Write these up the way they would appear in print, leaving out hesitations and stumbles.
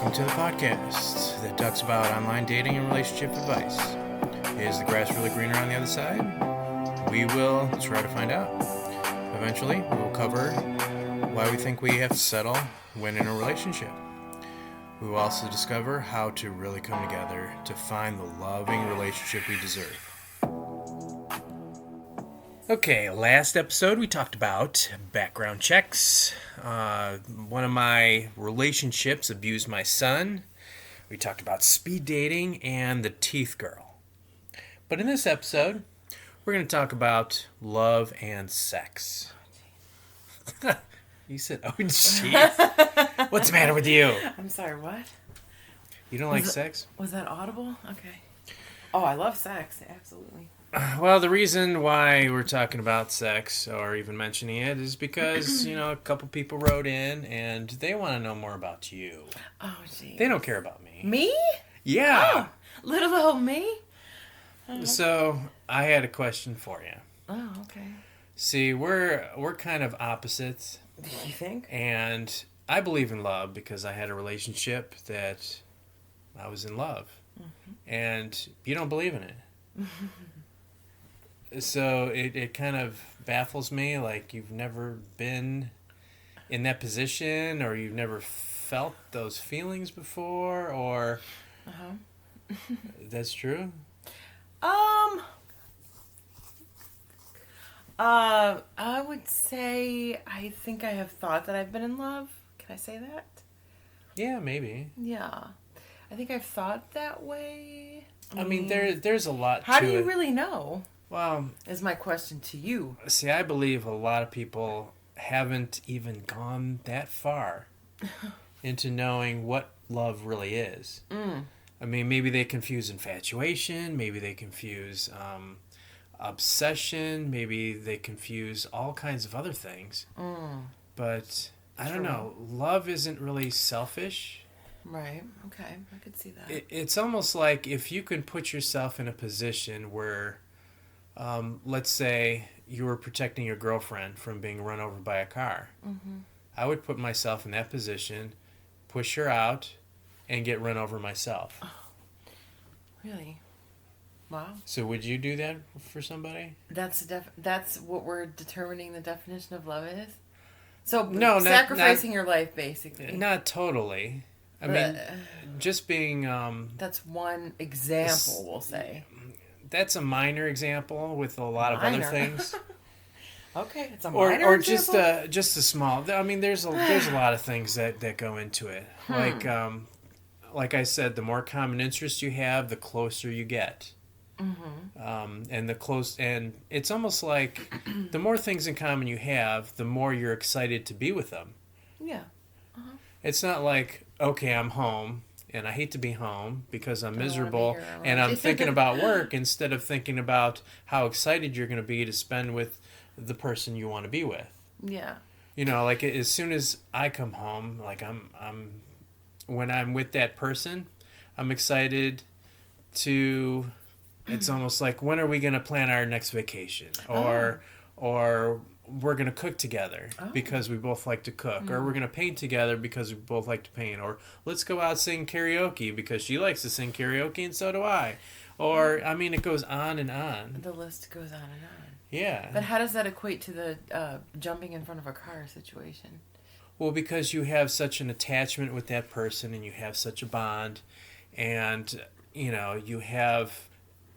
Welcome to the podcast that talks about online dating and relationship advice. Is the grass really greener on the other side? We will try to find out. Eventually, we will cover why we think we have to settle when in a relationship. We will also discover how to really come together to find the loving relationship we deserve. Okay, last episode we talked about background checks. One of my relationships abused my son. We talked about speed dating and the teeth girl. But in this episode, we're going to talk about love and sex. You said, oh, jeez. What's the matter with you? I'm sorry, what? You don't like sex? Was that audible? Okay. Oh, I love sex, absolutely. Well, the reason why we're talking about sex or even mentioning it is because, a couple people wrote in and they want to know more about you. Oh, geez. They don't care about me. Me? Yeah. Oh, little old me? So, I had a question for you. Oh, okay. See, we're kind of opposites. Do you think? And I believe in love because I had a relationship that I was in love. Mm-hmm. And you don't believe in it. So it kind of baffles me, like you've never been in that position or you've never felt those feelings before, or that's true? I would say I think I have thought that I've been in love. Can I say that? Yeah, maybe. Yeah. I think I've thought that way. I mean, there's a lot to it. How do you really know? Well, is my question to you. See, I believe a lot of people haven't even gone that far into knowing what love really is. I mean, maybe they confuse infatuation, maybe they confuse obsession, maybe they confuse all kinds of other things. But I don't know. Love isn't really selfish. Right. Okay. I could see that. It's almost like if you can put yourself in a position where, let's say you were protecting your girlfriend from being run over by a car. Mm-hmm. I would put myself in that position, push her out, and get run over myself. Oh, really? Wow. So would you do that for somebody? That's what we're determining the definition of love is? So no, sacrificing your life, basically. Not totally. I mean, just being... that's one example, we'll say. That's a minor example with a lot of other things. Okay, it's a minor example? Or just a small... I mean, there's a lot of things that go into it. Like I said, the more common interest you have, the closer you get. Mm-hmm. And it's almost like the more things in common you have, the more you're excited to be with them. Yeah. It's not like, okay, I'm home, and I hate to be home because I'm miserable, and I'm thinking about work instead of thinking about how excited you're going to be to spend with the person you want to be with. Yeah. Like as soon as I come home, like when I'm with that person, I'm excited to... It's almost like, when are we going to plan our next vacation? Or we're going to cook together because we both like to cook. Or we're going to paint together because we both like to paint. Or let's go out sing karaoke because she likes to sing karaoke and so do I. Or, I mean, it goes on and on. The list goes on and on. Yeah. But how does that equate to the jumping in front of a car situation? Well, because you have such an attachment with that person and you have such a bond. And, you have...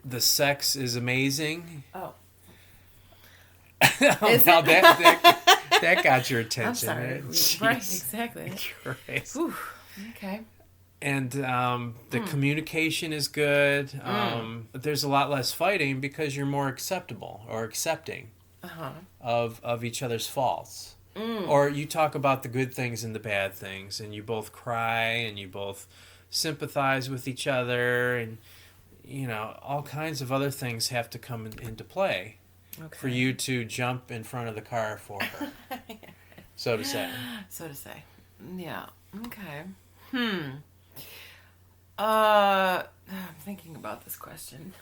The sex is amazing. Oh. Now that got your attention. I'm sorry. Right, exactly. Christ. Whew. Okay. And the communication is good. There's a lot less fighting because you're more acceptable or accepting of each other's faults. Or you talk about the good things and the bad things, and you both cry and you both sympathize with each other, and all kinds of other things have to come into play for you to jump in front of the car for her. So to say. Yeah. Okay. I'm thinking about this question.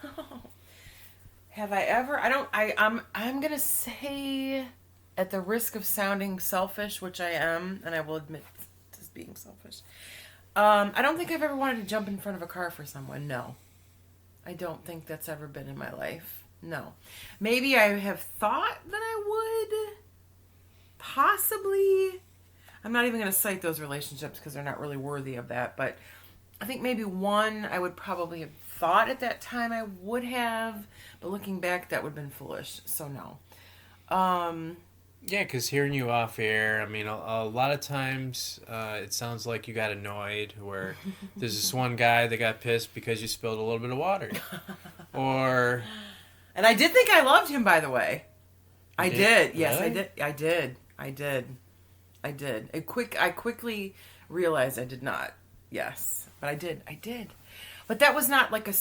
Have I ever... I'm going to say, at the risk of sounding selfish, which I am, and I will admit to being selfish, I don't think I've ever wanted to jump in front of a car for someone. No. I don't think that's ever been in my life. No. Maybe I have thought that I would. Possibly. I'm not even going to cite those relationships because they're not really worthy of that. But I think maybe one I would probably have thought at that time I would have. But looking back, that would have been foolish. So no. Yeah, because hearing you off air, I mean, a lot of times it sounds like you got annoyed, where there's this one guy that got pissed because you spilled a little bit of water. Or... And I did think I loved him, by the way. I did. Yes, really? I did. I quickly realized I did not. Yes. But I did. But that was not like a...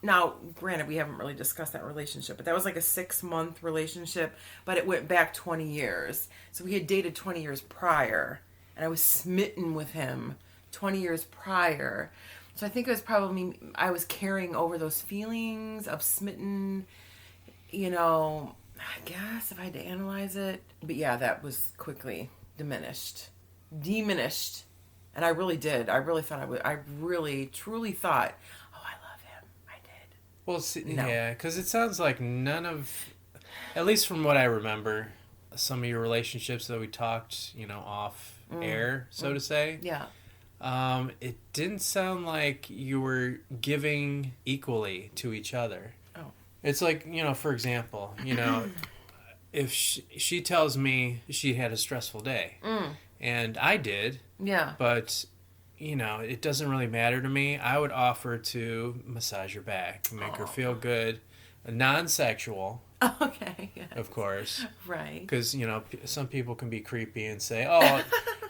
Now, granted, we haven't really discussed that relationship, but that was like a 6-month relationship, but it went back 20 years. So we had dated 20 years prior, and I was smitten with him 20 years prior. So I think it was probably, I was carrying over those feelings of smitten, I guess, if I had to analyze it. But yeah, that was quickly diminished. And I really did. I really thought I really, truly thought, Well, no. Yeah, because it sounds like none of, at least from what I remember, some of your relationships that we talked, off air, so to say. Yeah. It didn't sound like you were giving equally to each other. Oh. It's like, for example, if she tells me she had a stressful day, and I did, yeah, but... it doesn't really matter to me. I would offer to massage her back, make her feel good, non-sexual. Okay. Yes. Of course. Right. Because some people can be creepy and say, "Oh,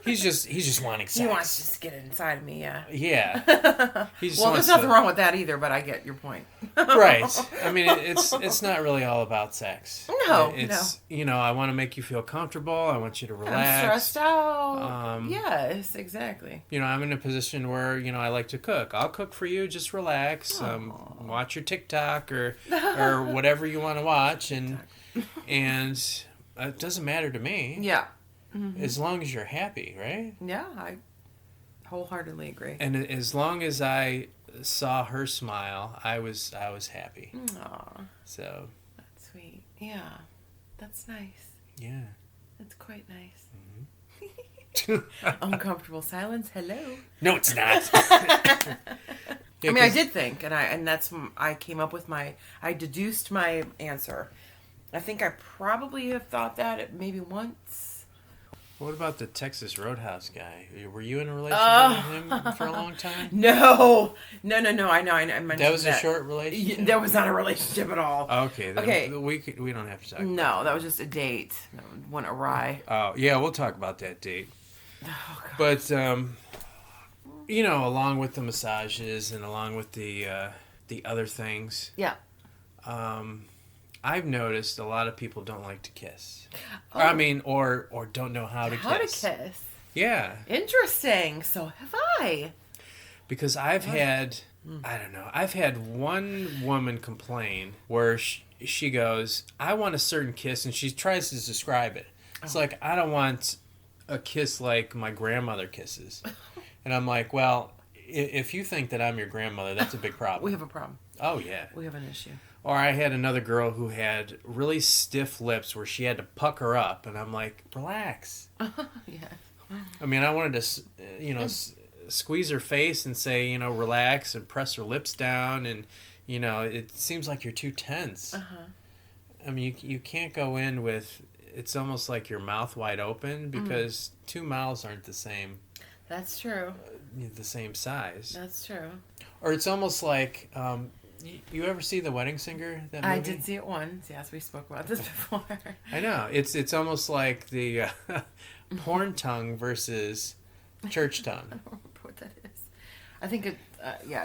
he's just wanting sex. He wants to just get it inside of me." Yeah. Yeah. Well, there's nothing wrong with that either, but I get your point. Right. I mean, it's not really all about sex. No. It's I want to make you feel comfortable. I want you to relax. I'm stressed out. Yes, exactly. I'm in a position where I like to cook. I'll cook for you. Just relax. Watch your TikTok or whatever you want to watch, and it doesn't matter to me. Yeah. Mm-hmm. As long as you're happy, right? Yeah, I wholeheartedly agree. And as long as I saw her smile, I was happy. Aw. So. That's sweet. Yeah. That's nice. Yeah. That's quite nice. Mm-hmm. Uncomfortable silence. Hello. No, it's not. Yeah, I did think, and that's I came up with I deduced my answer. I think I probably have thought that maybe once. What about the Texas Roadhouse guy? Were you in a relationship with him for a long time? No. I know. I mentioned that was a short relationship? That was not a relationship at all. Okay. Okay. We don't have to talk about No, that was just a date. That went awry. Oh, yeah, we'll talk about that date. Oh, God. But, along with the massages and along with the other things. Yeah. I've noticed a lot of people don't like to kiss. Oh. I mean, or don't know how to kiss. How to kiss. Yeah. Interesting. So have I. Because I've had one woman complain where she goes, I want a certain kiss, and she tries to describe it. It's like, I don't want a kiss like my grandmother kisses. And I'm like, well, if you think that I'm your grandmother, that's a big problem. We have a problem. Oh, yeah. We have an issue. Or I had another girl who had really stiff lips where she had to pucker up, and I'm like, relax. Yeah. I mean, I wanted to, squeeze her face and say, relax, and press her lips down, and, it seems like you're too tense. Uh-huh. I mean, you can't go in with, it's almost like your mouth wide open, because two mouths aren't the same. That's true. The same size. That's true. Or it's almost like... you ever see The Wedding Singer? That movie? I did see it once. Yes, we spoke about this before. I know. It's almost like the porn tongue versus church tongue. I don't remember what that is. I think it.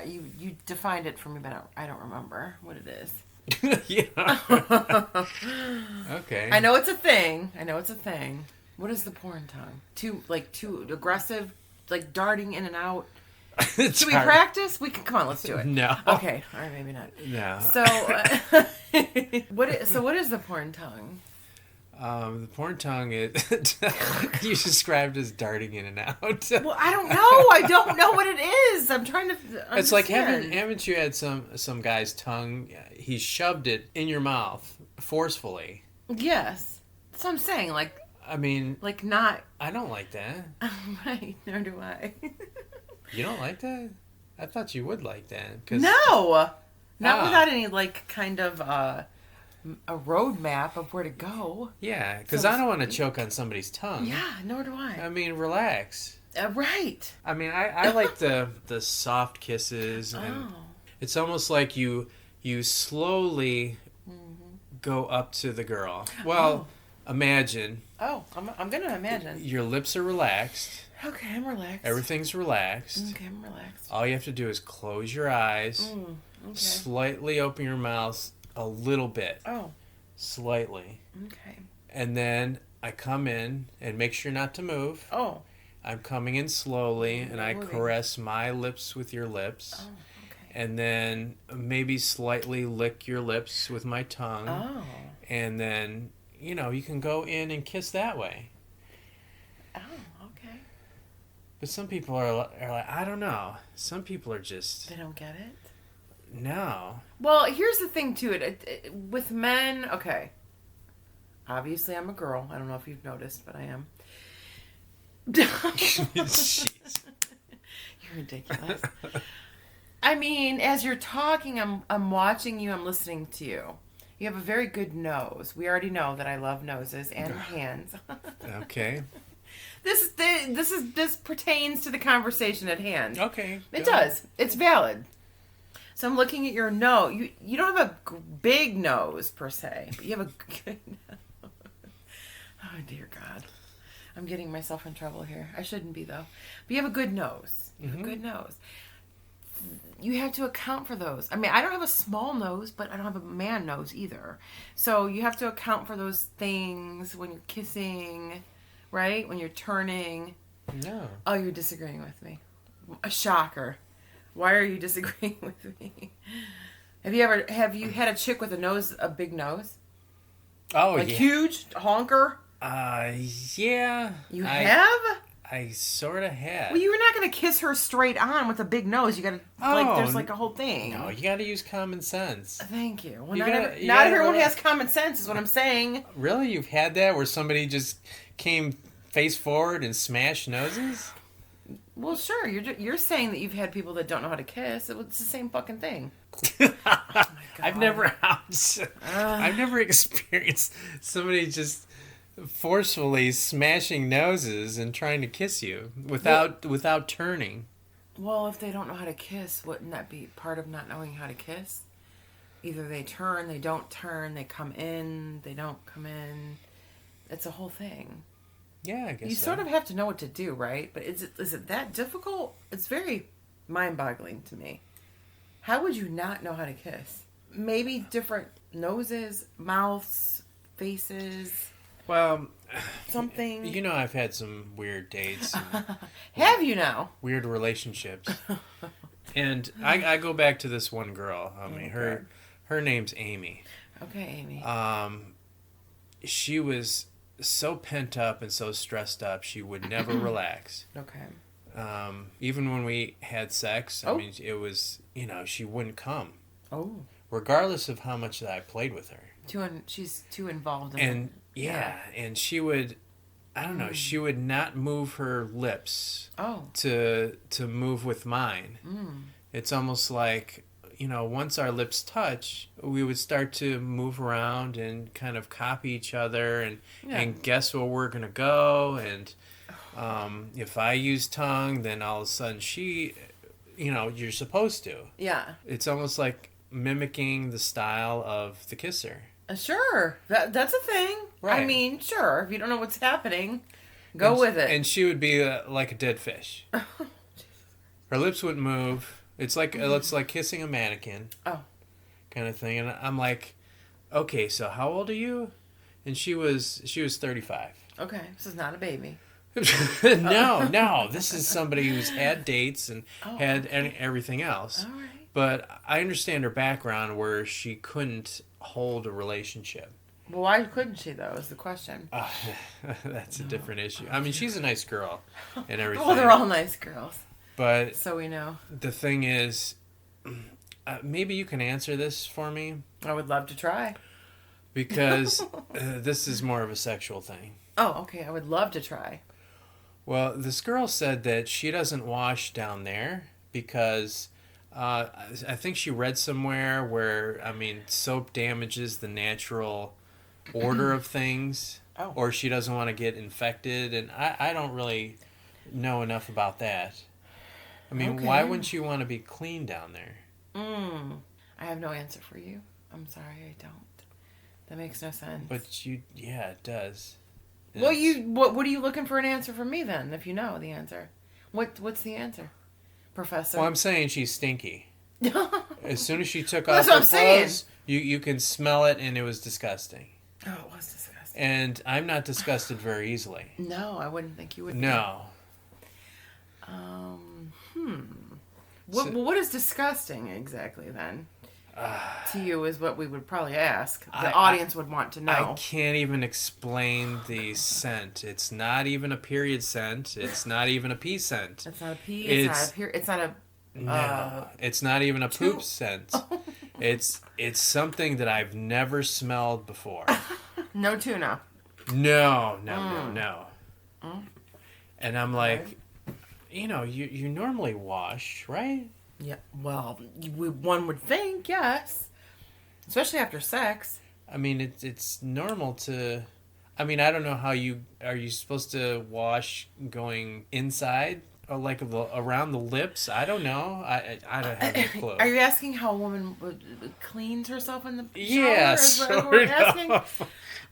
You defined it for me, but I don't remember what it is. Yeah. Okay. I know it's a thing. What is the porn tongue? Too aggressive, like darting in and out. Should we practice? We can. Come on, let's do it. No. Okay. All right, maybe not. No. So, what is the porn tongue? The porn tongue is you described as darting in and out. Well, I don't know. I don't know what it is. I'm trying to understand. It's like haven't you had some guy's tongue? He shoved it in your mouth forcefully. Yes, that's what I'm saying. I mean, Not. I don't like that. Right, nor do I. You don't like that? I thought you would like that. 'Cause, No, not without any kind of a roadmap of where to go. Yeah, because I don't want to choke on somebody's tongue. Yeah, nor do I. I mean, relax. Right. I mean, I like the soft kisses, and it's almost like you slowly go up to the girl. Well, imagine. Oh, I'm gonna imagine. Your lips are relaxed. Okay, I'm relaxed. Everything's relaxed. Okay, I'm relaxed. All you have to do is close your eyes, slightly open your mouth a little bit. Oh. Slightly. Okay. And then I come in and make sure not to move. Oh. I'm coming in slowly, and I caress my lips with your lips. Oh, okay. And then maybe slightly lick your lips with my tongue. Oh. And then, you can go in and kiss that way. Oh, okay. But some people are like, I don't know. Some people are just... They don't get it? No. Well, here's the thing to it. With men, okay. Obviously, I'm a girl. I don't know if you've noticed, but I am. Jeez. You're ridiculous. I mean, as you're talking, I'm watching you. I'm listening to you. You have a very good nose. We already know that I love noses and hands. Okay. This pertains to the conversation at hand. Okay. It does. It's valid. So I'm looking at your nose. You don't have a big nose per se, but you have a good nose. Oh dear God, I'm getting myself in trouble here. I shouldn't be though. But you have a good nose. You have a good nose. You have to account for those. I mean, I don't have a small nose, but I don't have a man nose either. So you have to account for those things when you're kissing, right? When you're turning. No. Oh, you're disagreeing with me. A shocker. Why are you disagreeing with me? Have you had a chick with a big nose? Oh, yeah. Huge honker? Yeah. You have? I sort of have. Well, you're not going to kiss her straight on with a big nose. You got to, there's a whole thing. No, you got to use common sense. Thank you. Well, You not everyone has common sense is what I'm saying. Really? You've had that where somebody just came face forward and smashed noses? Well, sure. You're saying that you've had people that don't know how to kiss. It's the same fucking thing. I've never experienced somebody just forcefully smashing noses and trying to kiss you without turning. Well, if they don't know how to kiss, wouldn't that be part of not knowing how to kiss? Either they turn, they don't turn, they come in, they don't come in. It's a whole thing. Yeah, I guess you sort of have to know what to do, right? But is it that difficult? It's very mind-boggling to me. How would you not know how to kiss? Maybe different noses, mouths, faces. Well, something. I've had some weird dates. Have you now? Weird relationships. And I go back to this one girl. I mean, her name's Amy. Okay, Amy. She was so pent up and so stressed up, she would never relax. Okay. Even when we had sex, I mean, it was, she wouldn't come. Oh. Regardless of how much that I played with her. She's too involved in it. Yeah, and she would, I don't know, she would not move her lips to move with mine. It's almost like, once our lips touch, we would start to move around and kind of copy each other and guess where we're going to go. And if I use tongue, then all of a sudden she, you're supposed to. Yeah. It's almost like mimicking the style of the kisser. Sure. That's a thing. Right. I mean, sure. If you don't know what's happening, go with it. And she would be like a dead fish. Her lips wouldn't move. It's like kissing a mannequin. Oh. Kind of thing. And I'm like, okay, so how old are you? And she was 35. Okay, this is not a baby. No. This is somebody who's had dates and had everything else. All right. But I understand her background where she couldn't hold a relationship. Well, why couldn't she, though, is the question. That's a different issue. I mean, she's a nice girl and everything. Well, they're all nice girls. But so we know. The thing is, maybe you can answer this for me. I would love to try. Because this is more of a sexual thing. Oh, okay. I would love to try. Well, this girl said that she doesn't wash down there because I think she read somewhere where, I mean, soap damages the natural order of things. Oh. Or she doesn't want to get infected. And I don't really know enough about that. I mean, why wouldn't you want to be clean down there? I have no answer for you. I'm sorry, I don't. That makes no sense. But yeah, it does. Well, what are you looking for an answer from me then? If you know the answer, what's the answer, Professor? Well, I'm saying she's stinky. As soon as she took Well, off that's her what I'm clothes, you can smell it, and it was disgusting. Oh, it was disgusting. And I'm not disgusted very easily. No, I wouldn't think you would. No. What is disgusting exactly then? To you is what we would probably ask. The audience would want to know. I can't even explain the scent. It's not even a period scent. It's not even a pee scent. It's not a pee. It's not a. No, it's not even a poop scent. It's something that I've never smelled before. No tuna. No. And I'm like, you normally wash, right? Yeah, well, one would think, yes. Especially after sex. I mean, it's normal to... I mean, I don't know how you... Are you supposed to wash going inside? Or like around the lips? I don't know. I don't have a clue. Are you asking how a woman cleans herself in the shower? Yes,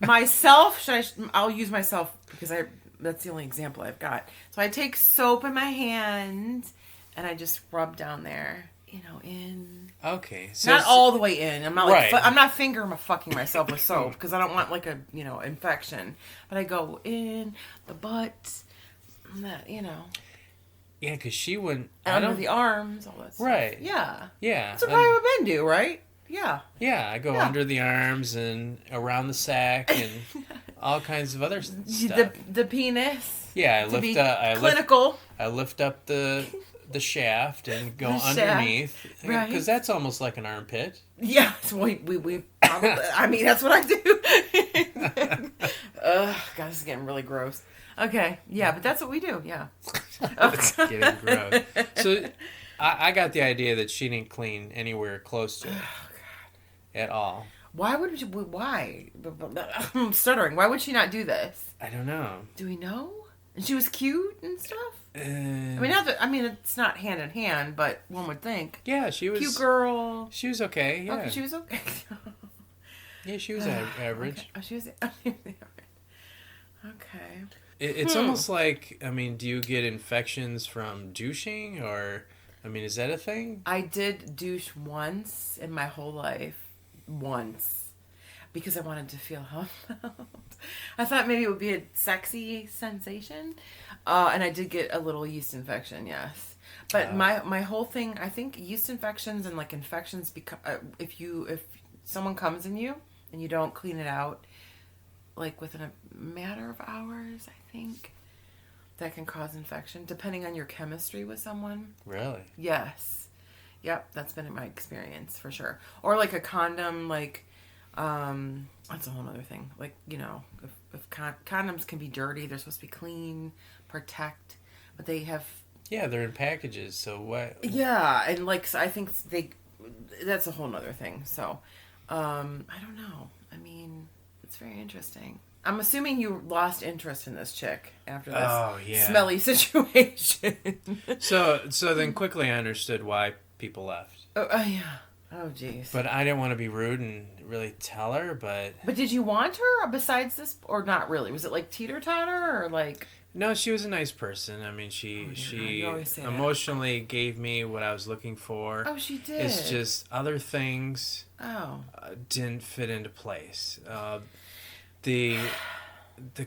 Myself? I'll use myself because that's the only example I've got. So I take soap in my hand... And I just rub down there, in. Okay. So not all the way in. I'm not right. I'm not fucking myself with soap because I don't want like a, infection. But I go in the butt, that, Yeah, because she wouldn't. Under the arms, all that stuff. Right. Yeah. Yeah. That's what probably men do, right? Yeah. Yeah, I go under the arms and around the sack and all kinds of other stuff. The penis. Yeah, I lift up the shaft and go underneath because that's almost like an armpit. Yeah, so we probably, I mean, that's what I do. Ugh, God, this is getting really gross. Okay, yeah, but that's what we do. Yeah, it's getting gross. So I got the idea that she didn't clean anywhere close to it at all. Why would she? Why? I'm stuttering. Why would she not do this? I don't know. Do we know? And she was cute and stuff. It's not hand in hand, but one would think. Yeah, she was cute girl. She was okay. Yeah, okay, she was okay. Yeah, she was average. Okay. Oh, she was average. Okay. It's almost like, do you get infections from douching, or, is that a thing? I did douche once in my whole life. Once. Because I wanted to feel how it felt. I thought maybe it would be a sexy sensation. And I did get a little yeast infection, yes. But my whole thing, I think yeast infections and like infections, if someone comes in you and you don't clean it out, like within a matter of hours, I think, that can cause infection, depending on your chemistry with someone. Really? Yes. Yep, that's been my experience, for sure. Or like a condom, like... that's a whole other thing. Like, if condoms can be dirty, they're supposed to be clean, protect, but they have... Yeah, they're in packages, so what... Yeah, and so I think that's a whole other thing. So, I don't know. It's very interesting. I'm assuming you lost interest in this chick after this smelly situation. So then quickly I understood why people left. Oh, yeah. Oh, jeez. But I didn't want to be rude and really tell her, but... But did you want her besides this, or not really? Was it like teeter-totter, or like... No, she was a nice person. She emotionally gave me what I was looking for. Oh, she did. It's just other things didn't fit into place. The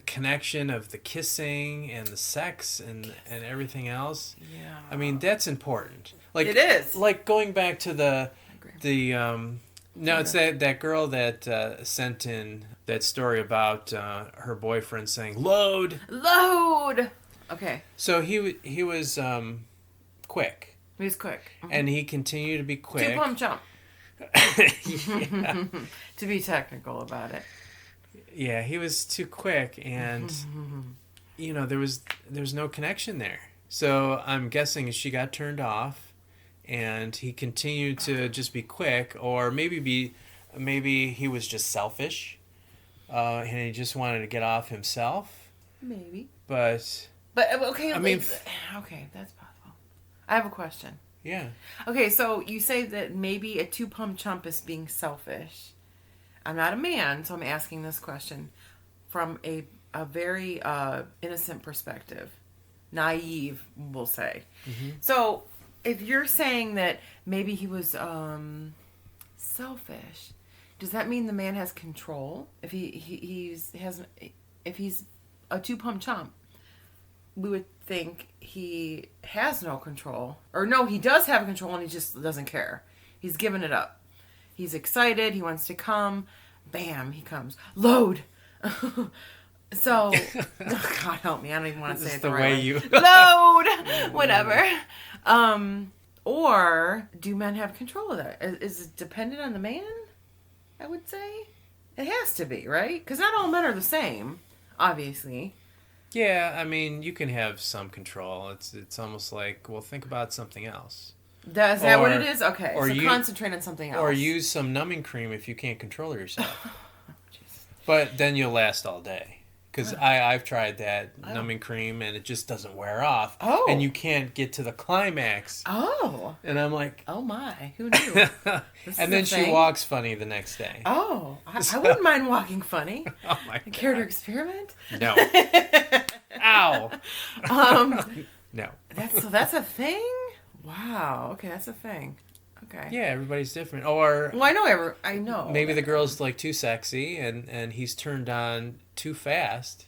connection of the kissing and the sex and everything else. Yeah. That's important. Like, it is. Like going back to the No, it's that girl that sent in that story about her boyfriend saying "load." Load. Okay. So he was quick, He was quick. and he continued to be quick. Two pump jump. Yeah. To be technical about it. Yeah, he was too quick, and there's no connection there. So I'm guessing she got turned off, and he continued to just be quick, or maybe he was just selfish, and he just wanted to get off himself. Maybe. But okay, I mean, okay, that's possible. I have a question. Yeah. Okay, so you say that maybe a two pump chump is being selfish. I'm not a man, so I'm asking this question from a very innocent perspective. Naive, we'll say. Mm-hmm. So if you're saying that maybe he was selfish, does that mean the man has control? If he's a two pump chump, we would think he has no control. Or no, he does have control and he just doesn't care. He's given it up. He's excited. He wants to come. Bam, he comes. Load. So, God help me. I don't even want to say it the right way. Load. Whatever. Or do men have control of that? Is it dependent on the man? I would say it has to be, right? Because not all men are the same, obviously. Yeah, I mean, you can have some control. It's almost like, well, think about something else. Is that what it is? Okay, so concentrate on something else. Or use some numbing cream if you can't control yourself. But then you'll last all day. Because I've tried that numbing cream and it just doesn't wear off. Oh. And you can't get to the climax. Oh. And I'm like... Oh my, who knew? And then she walks funny the next day. Oh, I wouldn't mind walking funny. Oh my God. Care to experiment? No. Ow. No. That's a thing? Wow. Okay, that's a thing. Okay. Yeah, everybody's different. Or well, I know. Maybe the girl's like too sexy and he's turned on too fast.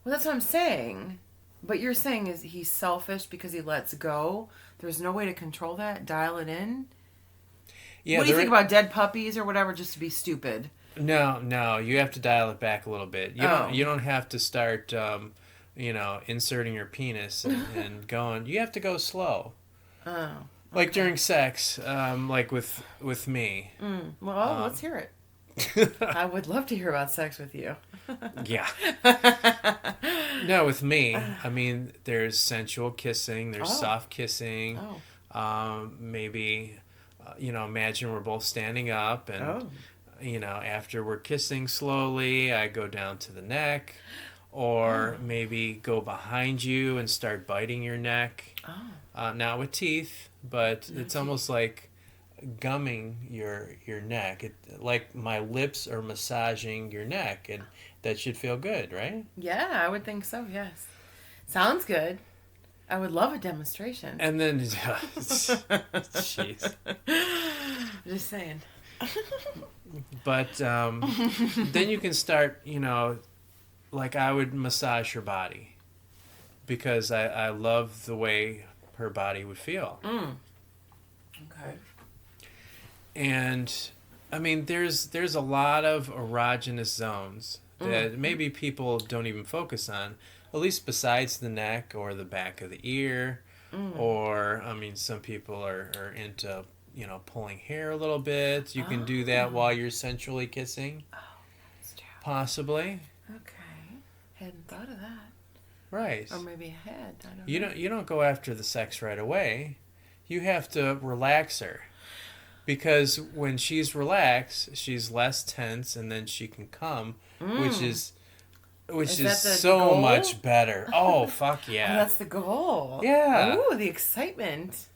Well, that's what I'm saying. But you're saying is he's selfish because he lets go. There's no way to control that, dial it in. Yeah. What do you think about dead puppies or whatever just to be stupid? No, you have to dial it back a little bit. You don't have to start inserting your penis and going. You have to go slow. Oh. Like during sex, like with me. Well, let's hear it. I would love to hear about sex with you. Yeah. No, with me, I mean, there's sensual kissing, there's soft kissing. Maybe, imagine we're both standing up and, after we're kissing slowly, I go down to the neck. Or maybe go behind you and start biting your neck. Not with teeth, but it's almost like gumming your neck. Like my lips are massaging your neck, and that should feel good, right? Yeah, I would think so, yes. Sounds good. I would love a demonstration. And then, jeez. Just saying. But then you can start, like I would massage her body because I love the way her body would feel. Okay. And I mean, there's a lot of erogenous zones that maybe people don't even focus on, at least besides the neck or the back of the ear. Or, I mean, some people are into, pulling hair a little bit. You can do that while you're sensually kissing. Oh, that's true. Possibly. Okay. Hadn't thought of that. Right. Or maybe I had. I don't know. You don't go after the sex right away. You have to relax her. Because when she's relaxed, she's less tense and then she can come, which is so goal? Much better. Oh, fuck yeah. Oh, that's the goal. Yeah. Ooh, the excitement.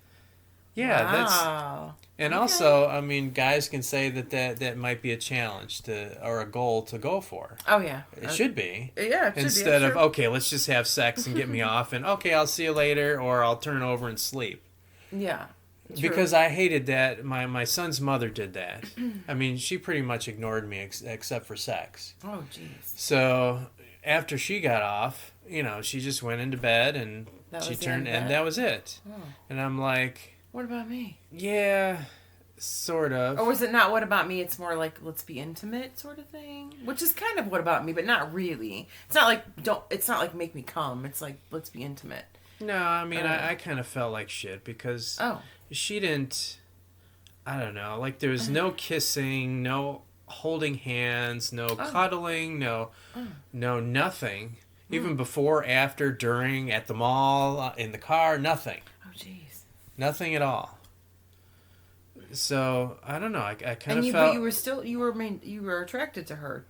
Yeah, wow. And also, I mean, guys can say that might be a challenge or a goal to go for. Oh, yeah. It should be. Yeah, it should Instead of, okay, let's just have sex and get me off, and okay, I'll see you later, or I'll turn over and sleep. Yeah. True. Because I hated that. My son's mother did that. I mean, she pretty much ignored me except for sex. Oh, jeez. So after she got off, she just went into bed and and that was it. Oh. And I'm like, what about me? Yeah, Sort of. Or was it not What About Me? It's more like let's be intimate sort of thing, which is kind of What About Me, but not really. It's not like It's not like make me come. It's like let's be intimate. No, I mean I kind of felt like shit because she didn't. I don't know. Like there was no kissing, no holding hands, no cuddling, no nothing. Even before, after, during, at the mall, in the car, nothing. Oh, jeez. Nothing at all. So I don't know. I kind of felt. But you were attracted to her,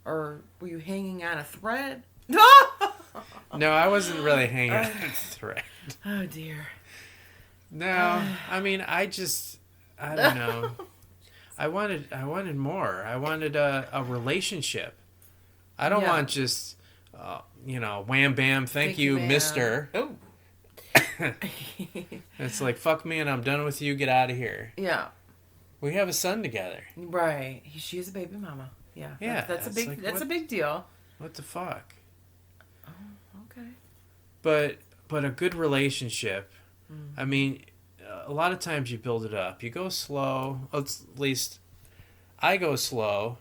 or were you hanging on a thread? No, I wasn't really hanging on a thread. Oh dear. No, I mean I don't know. I wanted more. I wanted a relationship. I don't want just wham bam, thank you, mister. Oh. It's like, fuck me and I'm done with you, get out of here. Yeah. We have a son together. Right. She is a baby mama. Yeah. Yeah. That's a big deal. What the fuck? Oh, okay. But a good relationship, I mean, a lot of times you build it up. You go slow, at least I go slow,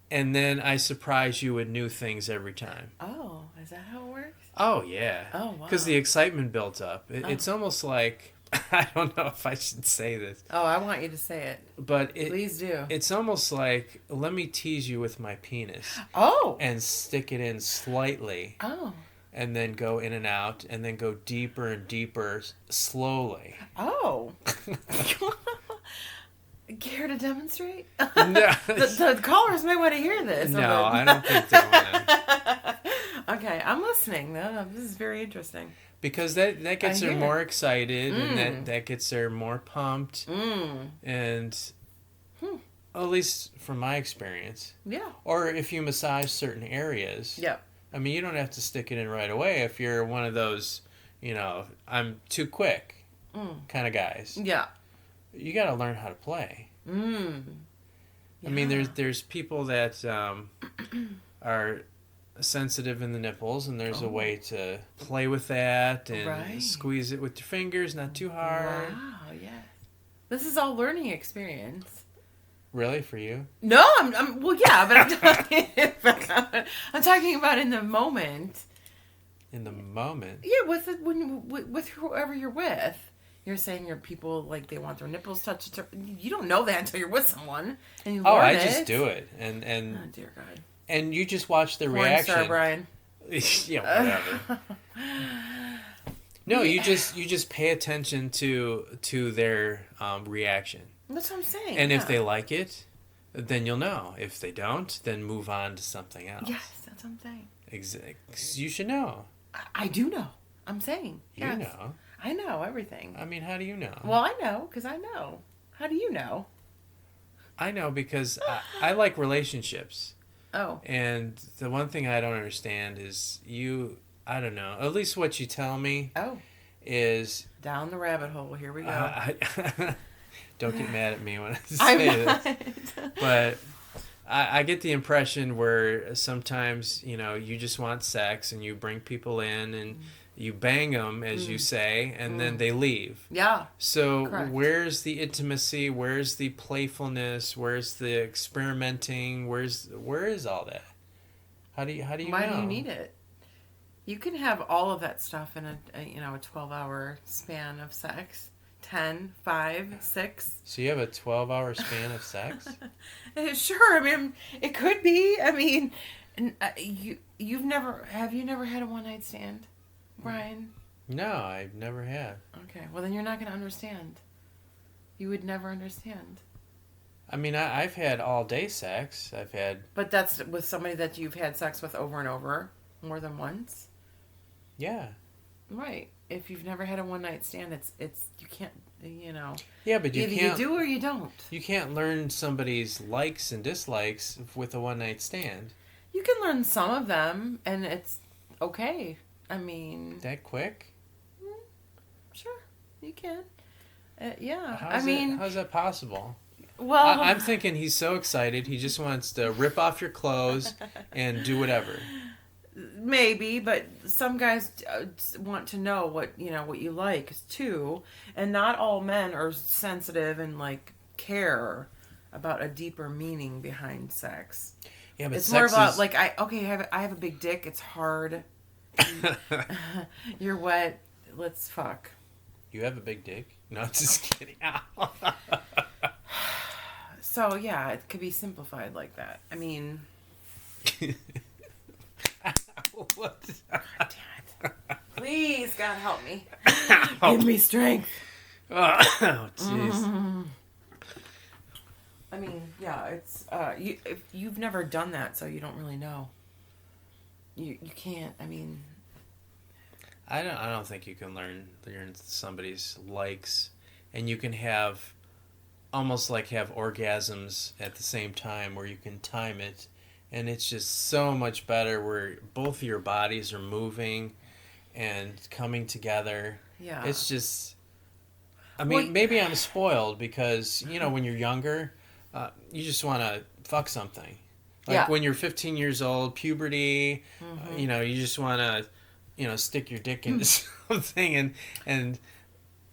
and then I surprise you with new things every time. Oh, is that how it works? Oh, yeah. Oh, wow. Because the excitement built up. It's almost like, I don't know if I should say this. Oh, I want you to say it. But please do. It's almost like, let me tease you with my penis. Oh. And stick it in slightly. Oh. And then go in and out, and then go deeper and deeper slowly. Oh. Care to demonstrate? No. the callers may want to hear this. No, I don't think they want. Okay, I'm listening. No, this is very interesting. Because that gets her more excited, and that gets her more pumped. And at least from my experience. Yeah. Or if you massage certain areas. Yeah. I mean, you don't have to stick it in right away if you're one of those, I'm too quick kind of guys. Yeah. You got to learn how to play. Yeah. I mean, there's people that are sensitive in the nipples, and there's a way to play with that and squeeze it with your fingers, not too hard. Wow, yeah. This is all learning experience. Really, for you? No, well, yeah, but I'm talking about in the moment. In the moment? Yeah, with whoever you're with. You're saying your people, like, they want their nipples touched. You don't know that until you're with someone. And you learn I just do it. And oh, dear God. And you just watch the Porn reaction. star Brian. Yeah, whatever. No, you just pay attention to their reaction. That's what I'm saying. And if they like it, then you'll know. If they don't, then move on to something else. Yes, that's what I'm saying. Exactly. You should know. I do know. I'm saying. You know. I know everything. I mean, how do you know? Well, I know, because I know. How do you know? I know because I like relationships. Oh. And the one thing I don't understand is I don't know, at least what you tell me is... Down the rabbit hole, here we go. Don't get mad at me when I say this. But I get the impression where sometimes, you just want sex and you bring people in and... You bang them, as you say, and then they leave. Yeah. So correct. Where's the intimacy? Where's the playfulness? Where's the experimenting? Where is all that? How do you Why know? do you need it? You can have all of that stuff in a 12-hour span of sex. 10, 5, 6. So you have a 12-hour span of sex? Sure. I mean, it could be. I mean, have you never had a one-night stand? Brian? No, I've never had. Okay, well then you're not going to understand. You would never understand. I mean, I've had all-day sex. But that's with somebody that you've had sex with over and over, more than once? Yeah. Right. If you've never had a one-night stand, it's you can't, Yeah, but you either can't... you do or you don't. You can't learn somebody's likes and dislikes with a one-night stand. You can learn some of them, and it's okay. I mean... That quick? Sure, you can. Yeah, how's that possible? Well... I'm thinking he's so excited, he just wants to rip off your clothes and do whatever. Maybe, but some guys want to know what you like too, and not all men are sensitive and like care about a deeper meaning behind sex. Yeah, but it's more about is... like I have a big dick. It's hard. You're wet. Let's fuck. You have a big dick? No, just kidding. So yeah, it could be simplified like that. I mean, what? God damn it! Please, God help me. Give me strength. Oh, jeez. Mm-hmm. I mean, yeah, it's if you've never done that, so you don't really know. You can't. I mean, I don't think you can learn somebody's likes, and you can have almost like have orgasms at the same time where you can time it, and it's just so much better where both of your bodies are moving and coming together. Yeah. It's just, I mean, maybe I'm spoiled because, when you're younger, you just want to fuck something. Like when you're 15 years old, puberty, you just want to, stick your dick into something and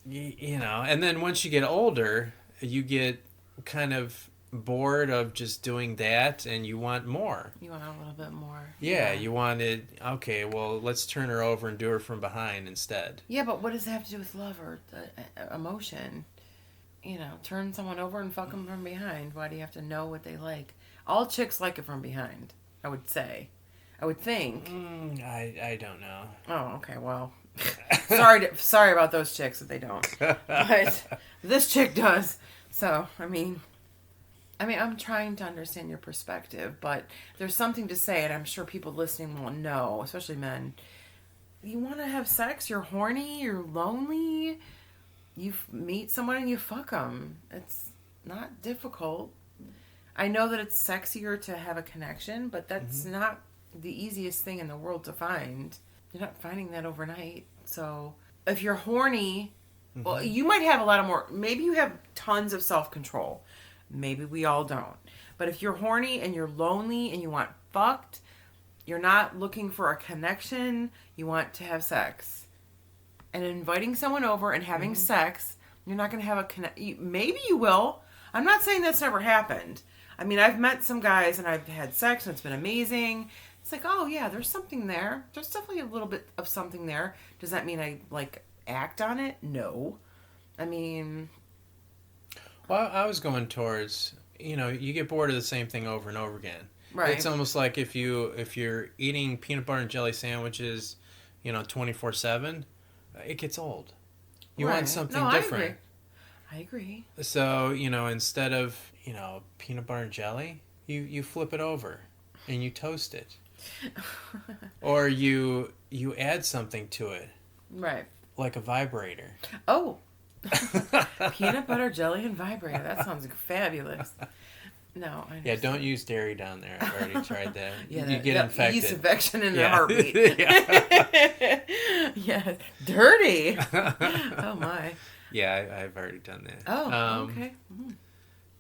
and then once you get older, you get kind of bored of just doing that and you want more. You want a little bit more. Yeah, you wanted, okay, well, let's turn her over and do her from behind instead. Yeah, but what does it have to do with love or emotion? Turn someone over and fuck them from behind. Why do you have to know what they like? All chicks like it from behind, I would say. I would think. I don't know. Oh, okay, well. sorry about those chicks if they don't. But this chick does. So, I mean, I'm trying to understand your perspective, but there's something to say, and I'm sure people listening won't know, especially men. You want to have sex, you're horny, you're lonely, you meet someone and you fuck them. It's not difficult. I know that it's sexier to have a connection, but that's not the easiest thing in the world to find. You're not finding that overnight. So if you're horny, well, you might have a lot of more. Maybe you have tons of self-control. Maybe we all don't. But if you're horny and you're lonely and you want fucked, you're not looking for a connection. You want to have sex. And inviting someone over and having sex, you're not going to have a maybe you will. I'm not saying that's never happened. I mean, I've met some guys and I've had sex and it's been amazing. It's like, oh yeah, there's something there. There's definitely a little bit of something there. Does that mean I act on it? No. I mean, well, I was going towards, you get bored of the same thing over and over again. Right. It's almost like if you're eating peanut butter and jelly sandwiches, 24/7, it gets old. You want something different. I agree. So, instead of, peanut butter and jelly, you flip it over and you toast it. Or you add something to it. Right. Like a vibrator. Oh. Peanut butter, jelly, and vibrator. That sounds fabulous. No, I Yeah, don't use dairy down there. I've already tried that. Yeah, you get infected. Yeast infection in a heartbeat. Yeah, dirty. Oh my. Yeah, I've already done that. Oh, okay. Mm-hmm.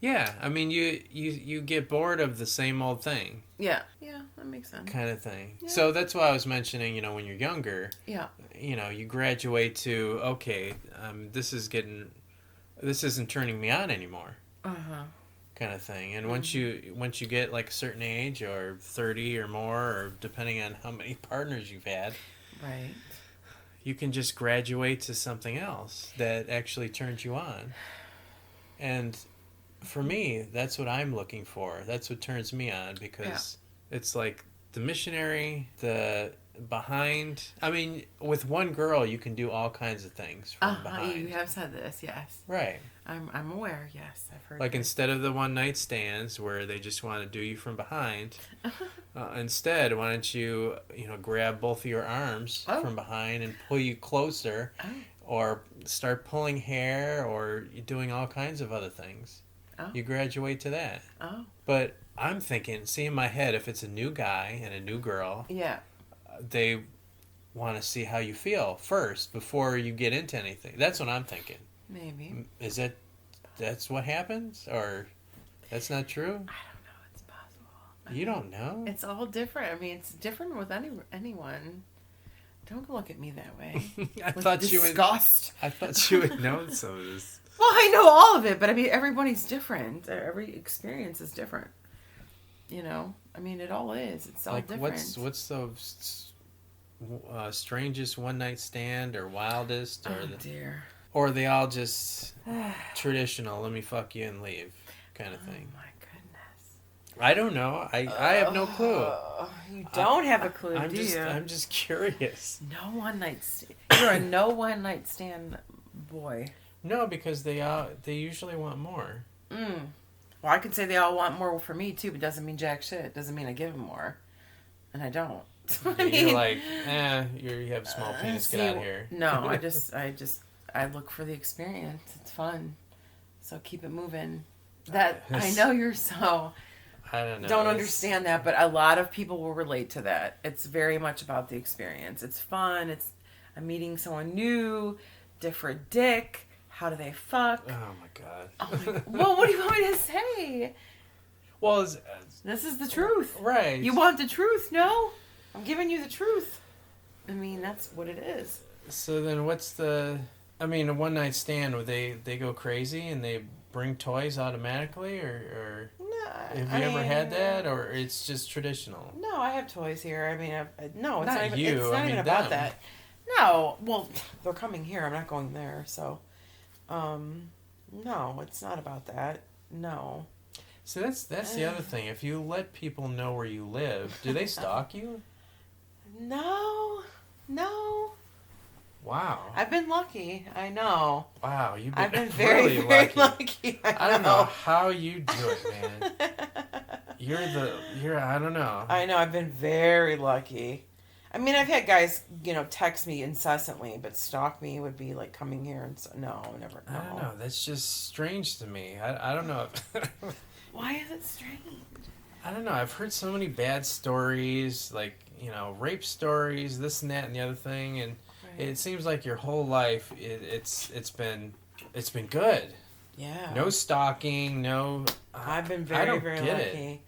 Yeah, I mean, you get bored of the same old thing. Yeah, that makes sense. Kind of thing. Yeah. So that's why I was mentioning, when you're younger, yeah, you graduate to, okay, this isn't turning me on anymore. Kind of thing. And once you get like a certain age or 30 or more, or depending on how many partners you've had, right, you can just graduate to something else that actually turns you on. And for me, that's what I'm looking for. That's what turns me on, because it's like the missionary, the behind. I mean, with one girl, you can do all kinds of things from behind. You have said this, yes. Right. I'm aware, yes. I've heard Like, that. instead of the one night stands where they just want to do you from behind, instead, why don't you, grab both of your arms from behind and pull you closer, or start pulling hair, or doing all kinds of other things. You graduate to that. But I'm thinking, see in my head, if it's a new guy and a new girl, they want to see how you feel first before you get into anything. That's what I'm thinking. Maybe. That's what happens? Or that's not true? I don't know. It's possible. You don't know? It's all different. I mean, it's different with anyone. Don't look at me that way. I With thought you would. disgust. I thought you would know some of this. Well, I know all of it, but I mean, everybody's different. Every experience is different. You know, I mean, it all is. It's all Like, different. what's the strangest one night stand or wildest or dear. or are they all just traditional? Let me fuck you and leave kind of thing. Oh my goodness. I don't know. I have no clue. You don't have a clue, I'm do just you? I'm just curious. No one night stand. You're a no one night stand boy. No, because they usually want more. Well, I could say they all want more for me too, but doesn't mean jack shit. Doesn't mean I give them more, and I don't. I mean, You're like, you have a small penis. Get out of here. No, I look for the experience. It's fun, so keep it moving. That I know you're so. I don't know. Don't understand that, but a lot of people will relate to that. It's very much about the experience. It's fun. I'm meeting someone new, different dick. How do they fuck? Oh my god. Well, what do you want me to say? Well, This is the truth. right. You want the truth? No? I'm giving you the truth. I mean, that's what it is. So then what's the... I mean, a one-night stand, would they go crazy and they bring toys automatically? Or No, have you ever had that? Or it's just traditional? No, I have toys here. I mean, no, it's Not not even, you, it's not I mean even about them. that. No, well, they're coming here. I'm not going there, so... no, it's not about that. No. So that's the other thing. If you let people know where you live, do they stalk you? No. Wow. I've been lucky. I know. Wow, I've been very, really very lucky. I don't know how you do it, man. I don't know. I know. I've been very lucky. I mean, I've had guys, text me incessantly, but stalk me would be like coming here and no, never. No. I don't know. That's just strange to me. I don't know. Why is it strange? I don't know. I've heard so many bad stories, like, rape stories, this and that and the other thing, and it seems like your whole life it's been good. Yeah. No stalking, no. I've been I very, don't very get lucky.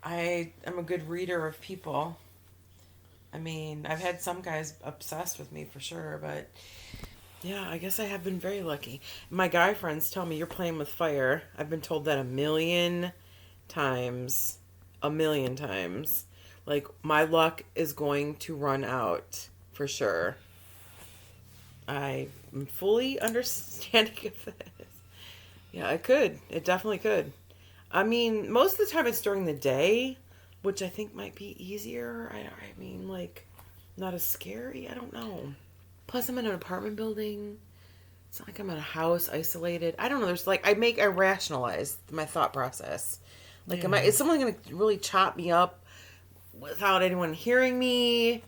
I am a good reader of people. I mean, I've had some guys obsessed with me for sure, but yeah, I guess I have been very lucky. My guy friends tell me you're playing with fire. I've been told that a million times. Like, my luck is going to run out for sure. I'm fully understanding of this. Yeah, it could. It definitely could. I mean, most of the time it's during the day, which I think might be easier. I mean, like, not as scary. I don't know. Plus, I'm in an apartment building. It's not like I'm in a house isolated. I don't know. There's like, I rationalize my thought process. Like, is someone going to really chop me up without anyone hearing me?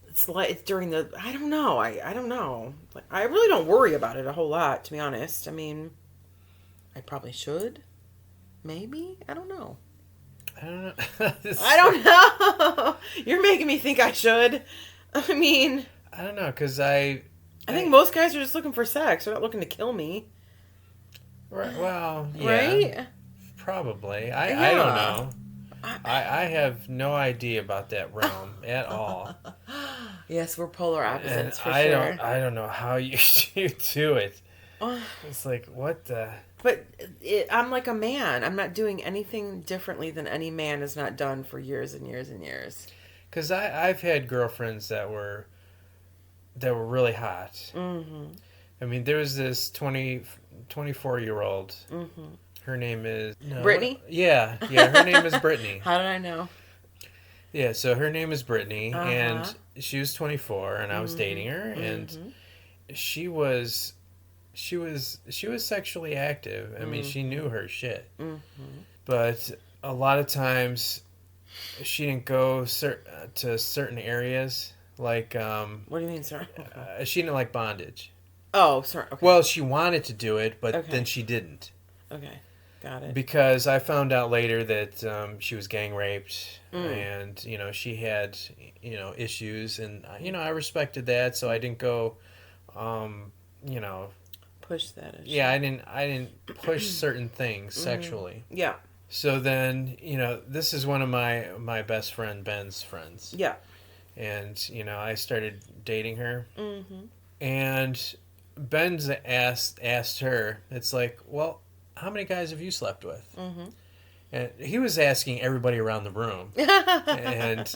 It's like, it's during the, I don't know. I don't know. Like, I really don't worry about it a whole lot, to be honest. I mean, I probably should. Maybe. I don't know. I don't know. I don't know. You're making me think I should. I mean, I don't know, because I think most guys are just looking for sex. They're not looking to kill me. Right, well, yeah. Right? Probably. I don't know. I have no idea about that realm at all. Yes, we're polar opposites And for sure. I don't know how you do it. It's like, what the... But I'm like a man. I'm not doing anything differently than any man has not done for years and years and years. Because I've had girlfriends that were really hot. Mm-hmm. I mean, there was this 24-year-old. Mm-hmm. Her name is... No, Brittany? Yeah, her name is Brittany. How did I know? Yeah, so her name is Brittany, and she was 24, and I was dating her, and she was sexually active. I mean, she knew her shit. Mm-hmm. But a lot of times, she didn't go to certain areas. Like, what do you mean, sir? She didn't like bondage. Oh, sorry. Okay. Well, she wanted to do it, but then she didn't. Okay, got it. Because I found out later that she was gang raped, and she had issues, and I respected that, so I didn't go, push that issue. Yeah, I didn't push certain things sexually. Yeah. So then, this is one of my best friend Ben's friends. Yeah. and I started dating her, Mm-hmm. and Ben's asked her. It's like, well, how many guys have you slept with? Mm-hmm. And he was asking everybody around the room, and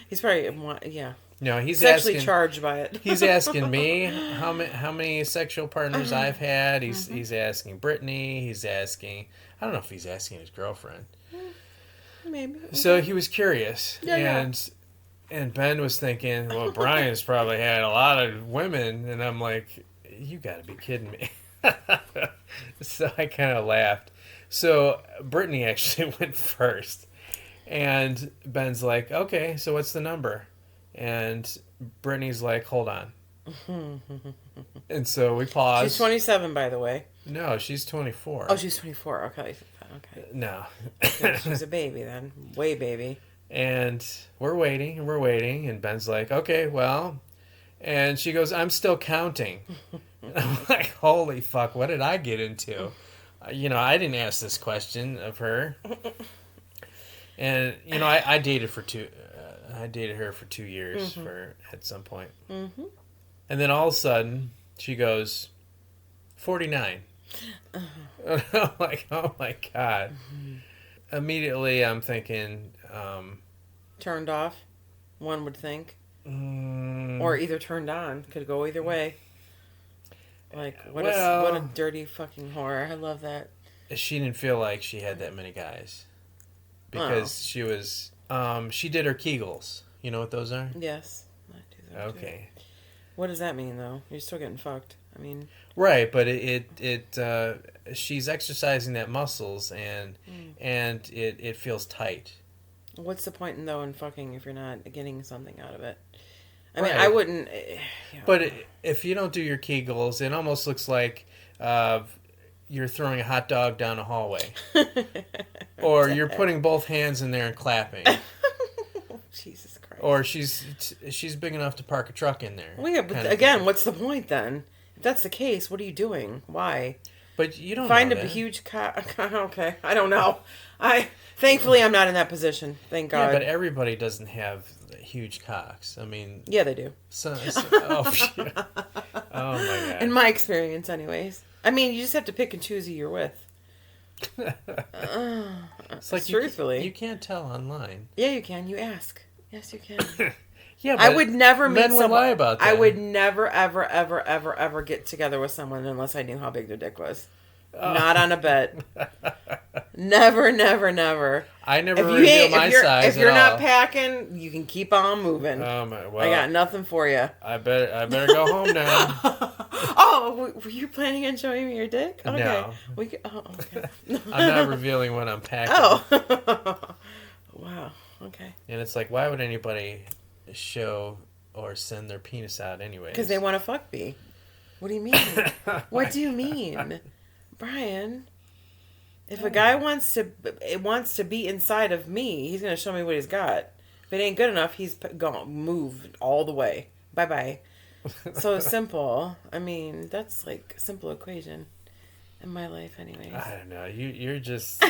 He's probably yeah. he's Sexually asking. charged by it. He's asking me how many sexual partners I've had. He's asking Brittany. He's asking. I don't know if he's asking his girlfriend. Maybe. So he was curious, Yeah. and Ben was thinking, well, Brian's probably had a lot of women, and I'm like, you got to be kidding me. So I kind of laughed. So Brittany actually went first, and Ben's like, okay, so what's the number? And Brittany's like, hold on. And so we paused. She's 27, by the way. No, she's 24. Oh, she's 24. Okay. No. Okay, she's a baby then. Way baby. And we're waiting, and Ben's like, okay, well. And she goes, I'm still counting. I'm like, holy fuck, what did I get into? I didn't ask this question of her. And, I dated for I dated her for 2 years at some point. Mm-hmm. And then all of a sudden, she goes, 49. And I'm like, oh my God. Immediately, I'm thinking... Turned off, one would think. Or either turned on. Could go either way. Like, what a dirty fucking whore. I love that. She didn't feel like she had that many guys. Because she was... she did her Kegels. You know what those are? Yes. I do that okay. too. What does that mean, though? You're still getting fucked. I mean... Right, but she's exercising that muscles, and it feels tight. What's the point, though, in fucking if you're not getting something out of it? I mean, I wouldn't... But if you don't do your Kegels, it almost looks like you're throwing a hot dog down a hallway. Or you're putting both hands in there and clapping. Jesus Christ. Or she's big enough to park a truck in there. Well, yeah, but again, what's the point then? If that's the case, what are you doing? Why? But you don't find know a that. huge okay, I don't know. Thankfully I'm not in that position. Thank God. Yeah, but everybody doesn't have huge cocks. I mean, yeah, they do. Oh my God. In my experience, anyways. I mean, you just have to pick and choose who you're with. It's like truthfully, you can't tell online. Yeah, you can. You ask. Yes, you can. Yeah, but I would never meet men would lie about that. I would never, ever, ever, ever, ever get together with someone unless I knew how big their dick was. Oh. Not on a bet. Never, never, never. I never reveal my size. If you're not packing, you can keep on moving. Oh my! Well, I got nothing for you. I better go home now. Oh, were you planning on showing me your dick? Okay. No. Okay. I'm not revealing what I'm packing. Oh. Wow. Okay. And it's like, why would anybody show or send their penis out anyways? Because they want to fuck me. What do you mean? What do you mean, Brian? If a guy wants to be inside of me, he's gonna show me what he's got. If it ain't good enough, he's gonna move all the way. Bye bye. So simple. I mean, that's like a simple equation in my life, anyways. I don't know. You're just.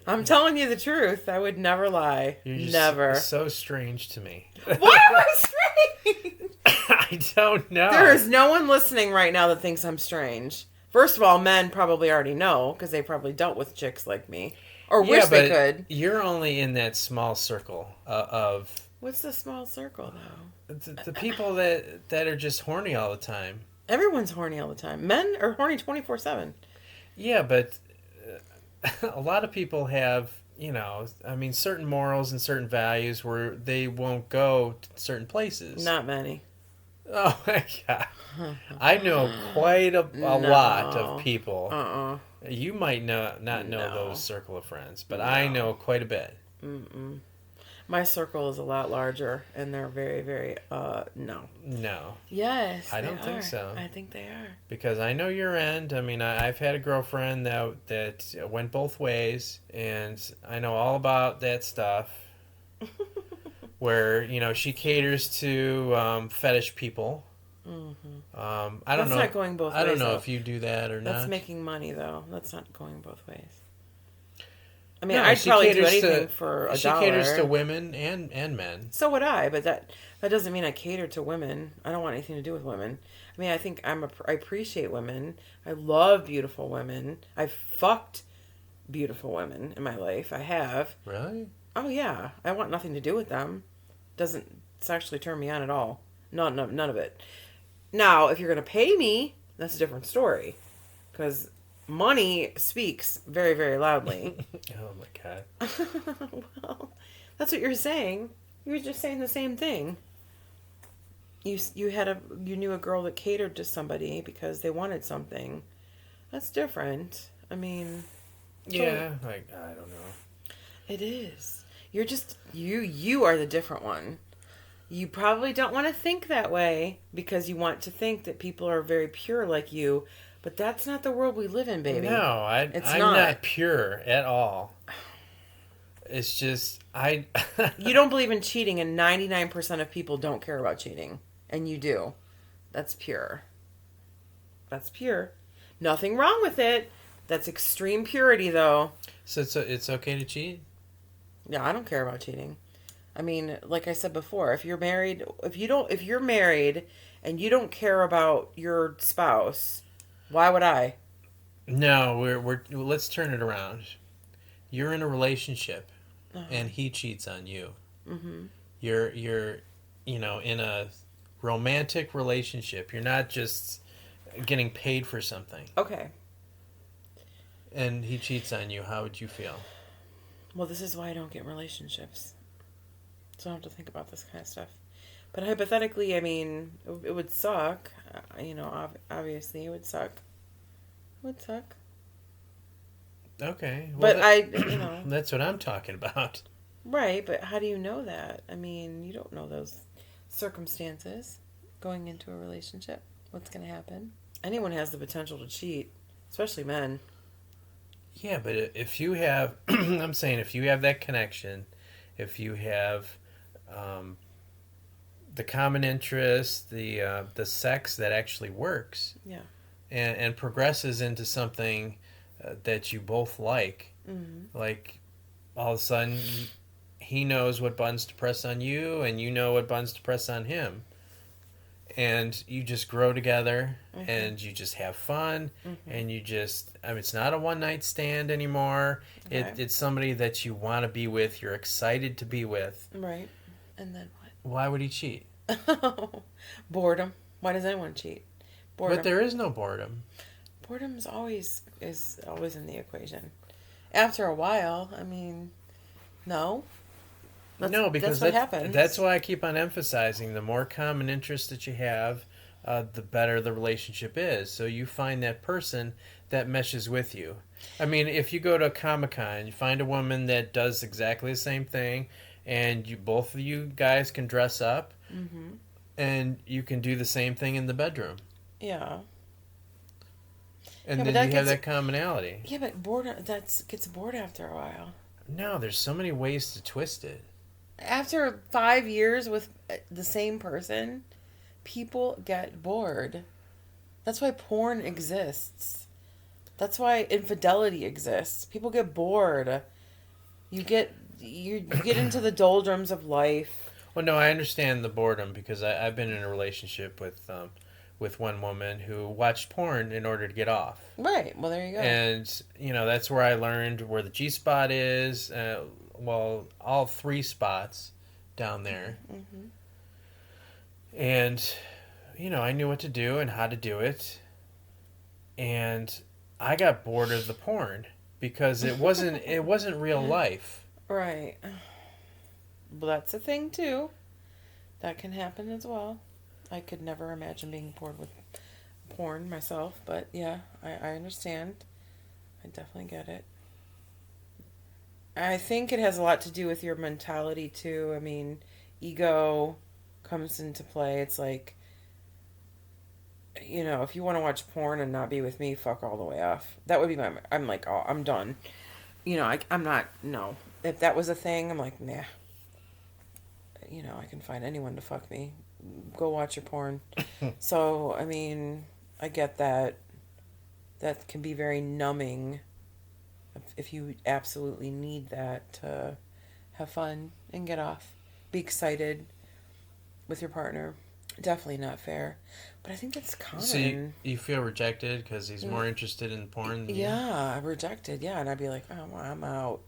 I'm telling you the truth. I would never lie. You're just never. So strange to me. Why am I strange? I don't know. There is no one listening right now that thinks I'm strange. First of all, men probably already know because they probably dealt with chicks like me, or wish they could. You're only in that small circle of. What's the small circle though? The people that are just horny all the time. Everyone's horny all the time. Men are horny 24/7. Yeah, but a lot of people have, certain morals and certain values where they won't go to certain places. Not many. Oh my God. I know quite a lot of people. You might not know those circle of friends, but I know quite a bit. Mm-mm. My circle is a lot larger, and they're very, very, no. No. Yes, I don't think so. I think they are. Because I know your end. I mean, I've had a girlfriend that went both ways, and I know all about that stuff. Where, she caters to fetish people. Mm-hmm. I don't know. That's not going both ways. I don't know if you do that or not. That's making money, though. That's not going both ways. I mean, No, I'd she probably do caters anything to for a she dollar. caters to women and men. So would I, but that doesn't mean I cater to women. I don't want anything to do with women. I mean, I think I appreciate women. I love beautiful women. I've fucked beautiful women in my life. I have. Really? Oh yeah, I want nothing to do with them. Doesn't sexually turn me on at all. None of it. Now, if you're gonna pay me, that's a different story, because money speaks very, very loudly. Oh my god. Well, that's what you're saying. You were just saying the same thing. You knew a girl that catered to somebody because they wanted something. That's different. I mean, Yeah, like I don't know. it is. You're just you are the different one. You probably don't want to think that way because you want to think that people are very pure like you, but that's not the world we live in, baby. No, I'm not pure at all. It's just You don't believe in cheating, and 99% of people don't care about cheating, and you do. That's pure. That's pure. Nothing wrong with it. That's extreme purity, though. So it's okay to cheat? Yeah, I don't care about cheating. I mean, like I said before, if you're married and you don't care about your spouse, why would I? No, let's turn it around. You're in a relationship, and he cheats on you. Mm-hmm. You're in a romantic relationship. You're not just getting paid for something. Okay. And he cheats on you. How would you feel? Well, this is why I don't get relationships. So I don't have to think about this kind of stuff. But hypothetically, I mean, it would suck. Obviously, it would suck. It would suck. Okay. Well, but that's what I'm talking about. Right, but how do you know that? I mean, you don't know those circumstances going into a relationship. What's going to happen? Anyone has the potential to cheat, especially men. Yeah, but if you have, I'm saying if you have that connection, if you have the common interest, the sex that actually works, yeah, and progresses into something that you both like, mm-hmm. like all of a sudden he knows what buttons to press on you, and you know what buttons to press on him. And you just grow together, mm-hmm. and you just have fun, mm-hmm. and you just, it's not a one-night stand anymore. Okay. It's somebody that you want to be with, you're excited to be with. Right. And then what? Why would he cheat? Boredom. Why does anyone cheat? Boredom. But there is no boredom. Boredom is always in the equation. After a while, no. No, because that's what happens. That's why I keep on emphasizing the more common interest that you have, the better the relationship is. So you find that person that meshes with you. I mean, if you go to a Comic-Con, you find a woman that does exactly the same thing, and both of you guys can dress up, mm-hmm. and you can do the same thing in the bedroom. Yeah. And then you have that commonality. Yeah, but gets bored after a while. No, there's so many ways to twist it. After 5 years with the same person, people get bored. That's why porn exists. That's why infidelity exists. People get bored. You get into the doldrums of life. Well, no, I understand the boredom because I've been in a relationship with one woman who watched porn in order to get off. Right. Well, there you go. And, that's where I learned where the G-spot is. All 3 spots down there. Mm-hmm. And, I knew what to do and how to do it. And I got bored of the porn because it wasn't real life. Right. Well, that's a thing, too. That can happen as well. I could never imagine being bored with porn myself, but yeah, I understand. I definitely get it. I think it has a lot to do with your mentality, too. Ego comes into play. It's like, if you want to watch porn and not be with me, fuck all the way off. That would be I'm like, oh, I'm done. I'm not, no. If that was a thing, I'm like, nah. I can find anyone to fuck me. Go watch your porn. So, I get that. That can be very numbing. if you absolutely need that to have fun and get off, be excited with your partner. Definitely not fair. But I think that's common. So you feel rejected because he's more interested in porn than you? Yeah, rejected. Yeah, and I'd be like, oh, I'm out.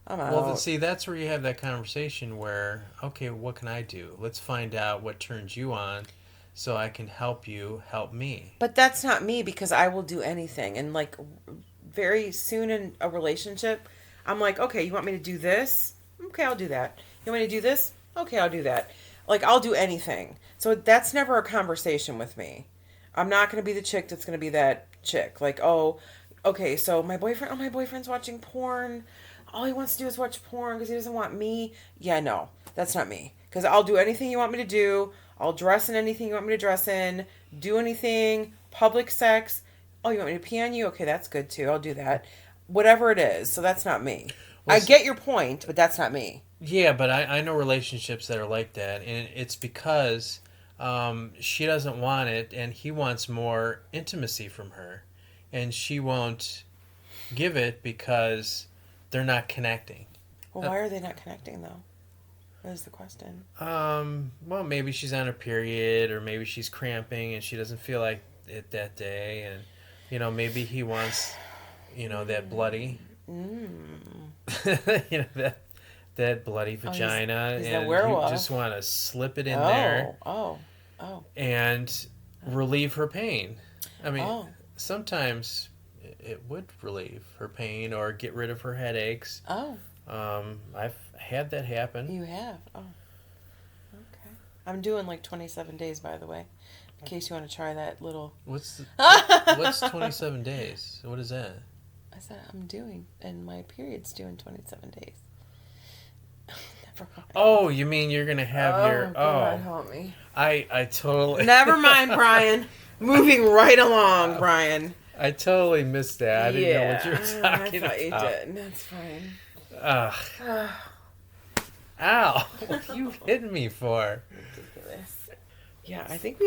I'm out. Well, see, that's where you have that conversation where, okay, what can I do? Let's find out what turns you on so I can help you help me. But that's not me because I will do anything. And like very soon in a relationship, I'm like, okay, you want me to do this? Okay, I'll do that. You want me to do this? Okay, I'll do that. Like, I'll do anything. So that's never a conversation with me. I'm not going to be the chick that's going to be that chick. Like, oh, okay, so my boyfriend's watching porn. All he wants to do is watch porn because he doesn't want me. Yeah, no, that's not me. Because I'll do anything you want me to do. I'll dress in anything you want me to dress in. Do anything. Public sex. Oh, you want me to pee on you? Okay, that's good too. I'll do that. Whatever it is. So that's not me. Well, I get your point, but that's not me. Yeah, but I know relationships that are like that, and it's because she doesn't want it, and he wants more intimacy from her, and she won't give it because they're not connecting. Well, why are they not connecting, though? That is the question. Well, maybe she's on her period, or maybe she's cramping, and she doesn't feel like it that day, and, maybe he wants, that bloody, that bloody vagina, he's and you just want to slip it in there. Oh. And relieve her pain. I mean, sometimes it would relieve her pain or get rid of her headaches. Oh. I've had that happen. You have? Oh. Okay. I'm doing like 27 days, by the way, in case you want to try that little... What's 27 days? What is that? I said I'm doing, and my period's due in 27 days. Never mind. Oh, you mean you're going to have your... God, help me. I totally... Never mind, Brian. Moving right along, Brian. I totally missed that. I didn't know what you were talking about. I thought you did. That's fine. Ow. What are you hitting me for? Ridiculous. Yeah, I think we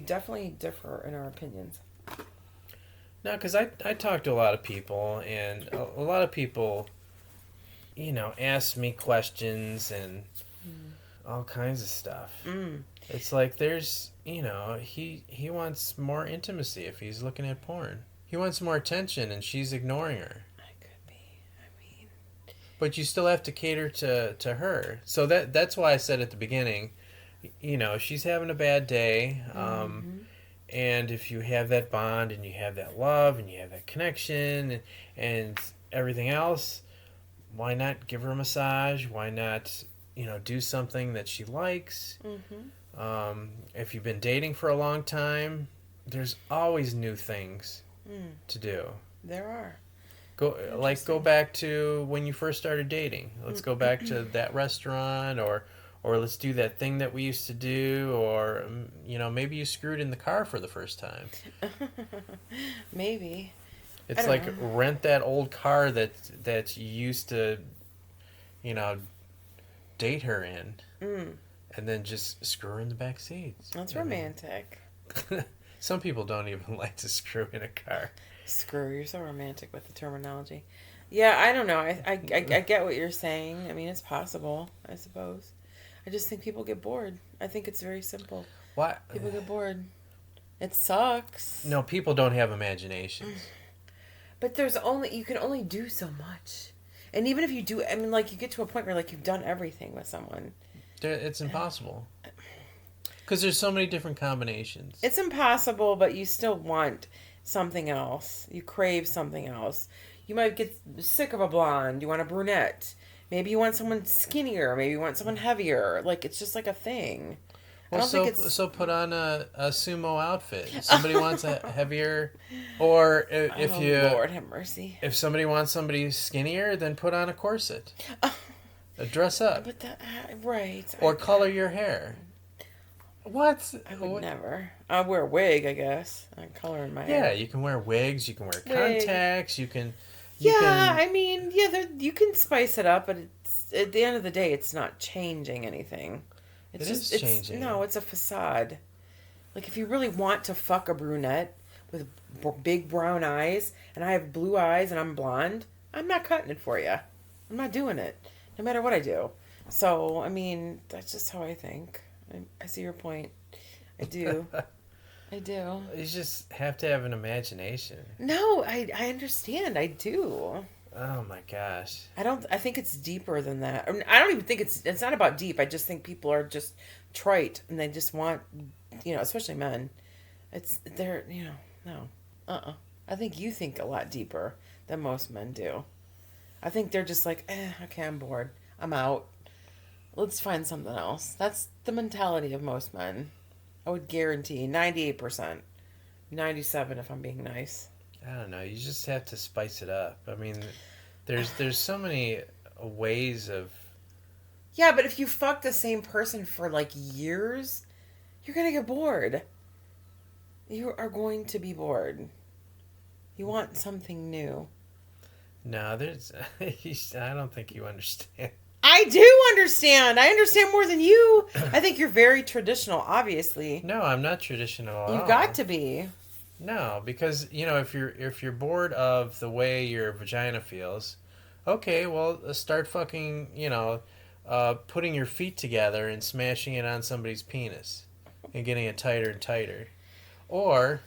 definitely differ in our opinions. No, because I talk to a lot of people, and a lot of people, ask me questions and all kinds of stuff. It's like there's, he wants more intimacy if he's looking at porn. He wants more attention, and she's ignoring her. I could be. I mean... But you still have to cater to her. So that's why I said at the beginning, she's having a bad day. And if you have that bond and you have that love and you have that connection and everything else, why not give her a massage? Why not, do something that she likes? If you've been dating for a long time, there's always new things to do. There are. Go back to when you first started dating. Let's go back to that restaurant, or let's do that thing that we used to do, or maybe you screwed in the car for the first time. Maybe. It's like rent that old car that you used to, date her in, and then just screw her in the back seats. That's romantic. Some people don't even like to screw in a car. Screw, you're so romantic with the terminology. Yeah, I don't know. I get what you're saying. I mean, it's possible, I suppose. I just think people get bored. I think it's very simple. What? People get bored. It sucks. No, people don't have imaginations. But you can only do so much. And even if you do, I mean, like, you get to a point where, like, you've done everything with someone. It's impossible. Because there's so many different combinations. It's impossible, but you still want something else. You crave something else. You might get sick of a blonde. You want a brunette. Maybe you want someone skinnier. Maybe you want someone heavier. Like, it's just like a thing. Well, so put on a sumo outfit. If somebody wants a heavier, or if Lord have mercy. If somebody wants somebody skinnier, then put on a corset. Dress up. But right. Or color your hair. What? I would never. I'll wear a wig, I guess. I'm coloring my hair. Yeah, you can wear wigs. You can wear contacts. You can. I mean, you can spice it up, but it's at the end of the day, it's not changing anything. It's changing. No, it's a facade. Like, if you really want to fuck a brunette with big brown eyes, and I have blue eyes and I'm blonde, I'm not cutting it for you. I'm not doing it, no matter what I do. So, I mean, that's just how I think. I see your point. I do. I do. You just have to have an imagination. No, I understand. I do. Oh my gosh. I think it's deeper than that. I mean, I don't even think it's not about deep. I just think people are just trite and they just want, especially men. They're, no. I think you think a lot deeper than most men do. I think they're just like, okay, I'm bored. I'm out. Let's find something else. That's the mentality of most men. I would guarantee 98%. 97 if I'm being nice. I don't know. You just have to spice it up. I mean, there's so many ways of. Yeah, but if you fuck the same person for like years, you're gonna get bored. You are going to be bored. You want something new. No, there's. I don't think you understand. I do understand. I understand more than you. I think you're very traditional, obviously. No, I'm not traditional at all. You've got to be. No, because if you're bored of the way your vagina feels, okay, well start fucking putting your feet together and smashing it on somebody's penis, and getting it tighter and tighter, or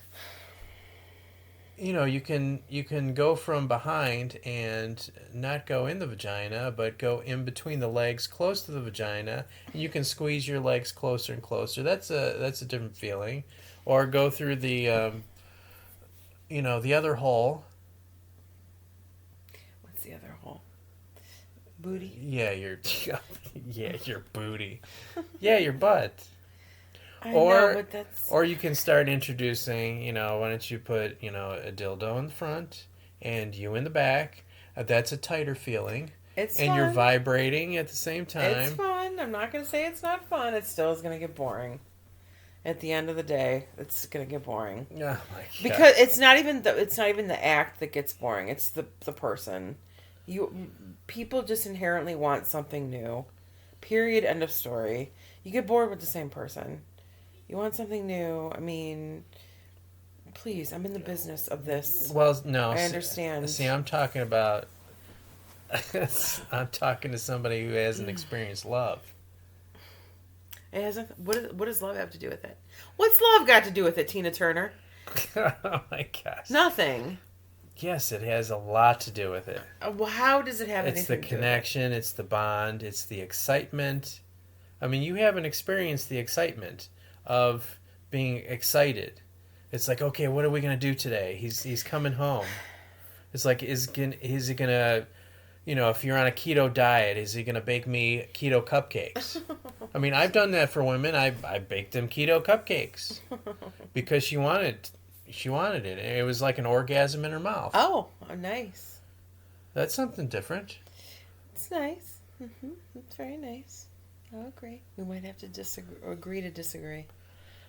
you can go from behind and not go in the vagina, but go in between the legs, close to the vagina, and you can squeeze your legs closer and closer. That's a different feeling, or go through the the other hole. What's the other hole? Booty? Yeah, your booty. Yeah, your butt. I know, but that's... Or you can start introducing, why don't you put, a dildo in the front and you in the back. That's a tighter feeling. It's and fun. You're vibrating at the same time. It's fun. I'm not going to say it's not fun. It still is going to get boring. At the end of the day, it's gonna get boring. Oh my god! Because it's not even the act that gets boring. It's the person. People just inherently want something new. Period. End of story. You get bored with the same person. You want something new. I mean, please. I'm in the business of this. Well, no, I understand. See, I'm talking about. I'm talking to somebody who hasn't experienced love. It has what does love have to do with it? What's love got to do with it, Tina Turner? Oh my gosh. Nothing. Yes, it has a lot to do with it. Well, how does it have anything to do with it? It's the connection, it's the bond, it's the excitement. I mean, you haven't experienced the excitement of being excited. It's like, okay, what are we going to do today? He's coming home. It's like, is he going to... if you're on a keto diet, is he going to bake me keto cupcakes? I mean, I've done that for women. I baked them keto cupcakes because she wanted it. It was like an orgasm in her mouth. Oh, nice. That's something different. It's nice. It's very nice. I agree. We might have to agree to disagree.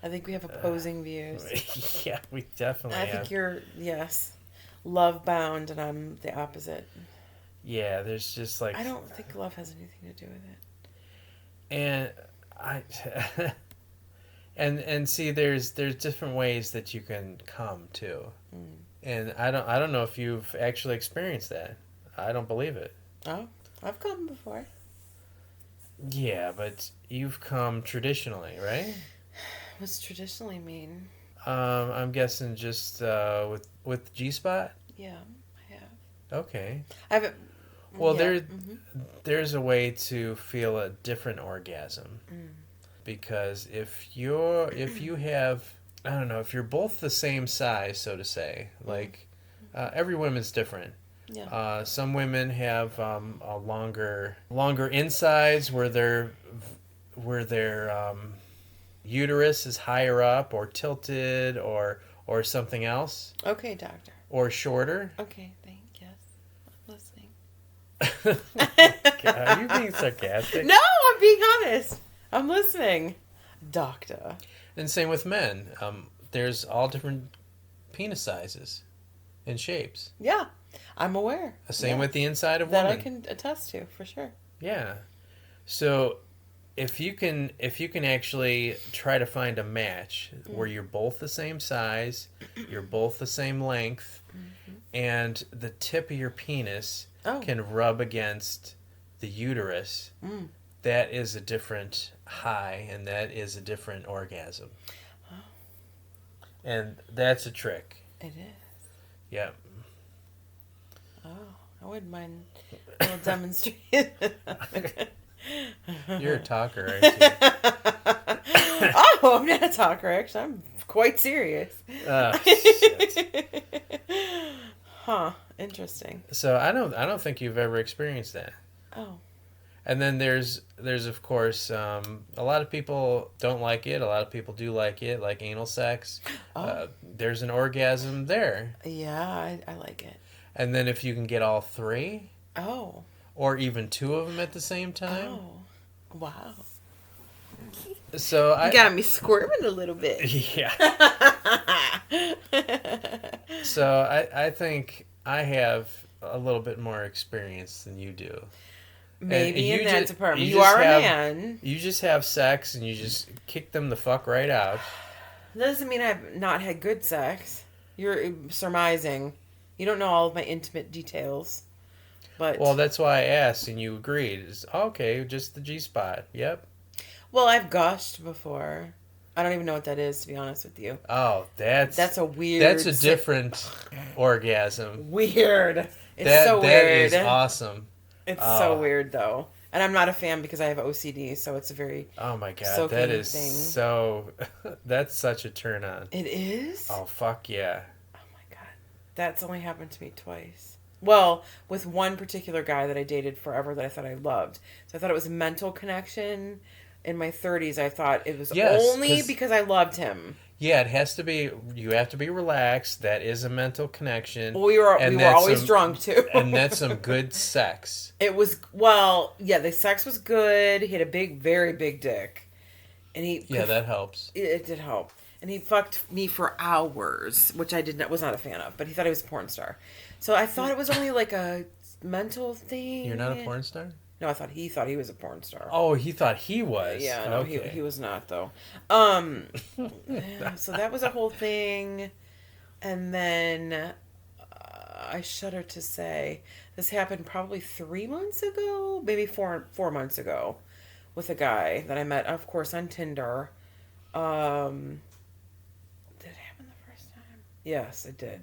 I think we have opposing views. Yeah, we definitely have. I think you're, love bound, and I'm the opposite. Yeah, there's just like... I don't think love has anything to do with it. And and see, there's different ways that you can come too. And I don't know if you've actually experienced that. I don't believe it. Oh, I've come before. Yeah, but you've come traditionally, right? What's traditionally mean? I'm guessing just with G-spot? Yeah, I have. Okay. I haven't... Well, there's a way to feel a different orgasm, because if you have, I don't know, if you're both the same size, so to say, like every woman's different. Yeah. Some women have a longer insides where their uterus is higher up or tilted or something else. Okay, doctor. Or shorter. Okay, yes, I'm listening. God, are you being sarcastic? No, I'm being honest. I'm listening, doctor. And same with men. There's all different penis sizes and shapes. Yeah, I'm aware. Same with the inside of that women. I can attest to for sure. Yeah. So if you can actually try to find a match where you're both the same size, you're both the same length, and the tip of your penis Oh. can rub against the uterus, that is a different high, and that is a different orgasm. Oh. And that's a trick. It is. Yep. Oh, I wouldn't mind a little demonstration. You're a talker, aren't you? Oh, I'm not a talker, actually. I'm quite serious. Oh, shit. Huh. Interesting. So I don't think you've ever experienced that. Oh. And then there's of course a lot of people don't like it. A lot of people do like it, like anal sex. Oh. There's an orgasm there. Yeah, I like it. And then if you can get all three, Oh. or even two of them at the same time. Oh. Wow. So You got me squirming a little bit. Yeah. So I think I have a little bit more experience than you do. Maybe in that department. You are a man. You just have sex and you just kick them the fuck right out. That doesn't mean I've not had good sex. You're surmising. You don't know all of my intimate details. But well, that's why I asked and you agreed. It's, okay, just the G-spot. Yep. Well, I've gushed before. I don't even know what that is, to be honest with you. Oh, that's a weird... That's a different orgasm. Weird. It's so weird. That is awesome. It's so weird, though. And I'm not a fan because I have OCD, so it's a very... Oh, my God. That is thing. So... That's such a turn on. It is? Oh, fuck yeah. Oh, my God. That's only happened to me twice. Well, with one particular guy that I dated forever that I thought I loved. So I thought it was a mental connection. In my 30s, I thought it was only because I loved him. Yeah, it has to be. You have to be relaxed. That is a mental connection. Well, we were always drunk too, and that's some good sex. It was the sex was good. He had a very big dick, and that helps. It did help, and he fucked me for hours, which I was not a fan of. But he thought he was a porn star, so I thought it was only like a mental thing. You're not a porn star? No, I thought he was a porn star. Oh, he thought he was. Yeah, no, okay. he was not though. So that was a whole thing, and then I shudder to say this happened probably 3 months ago, maybe four months ago, with a guy that I met, of course, on Tinder. Did it happen the first time? Yes, it did.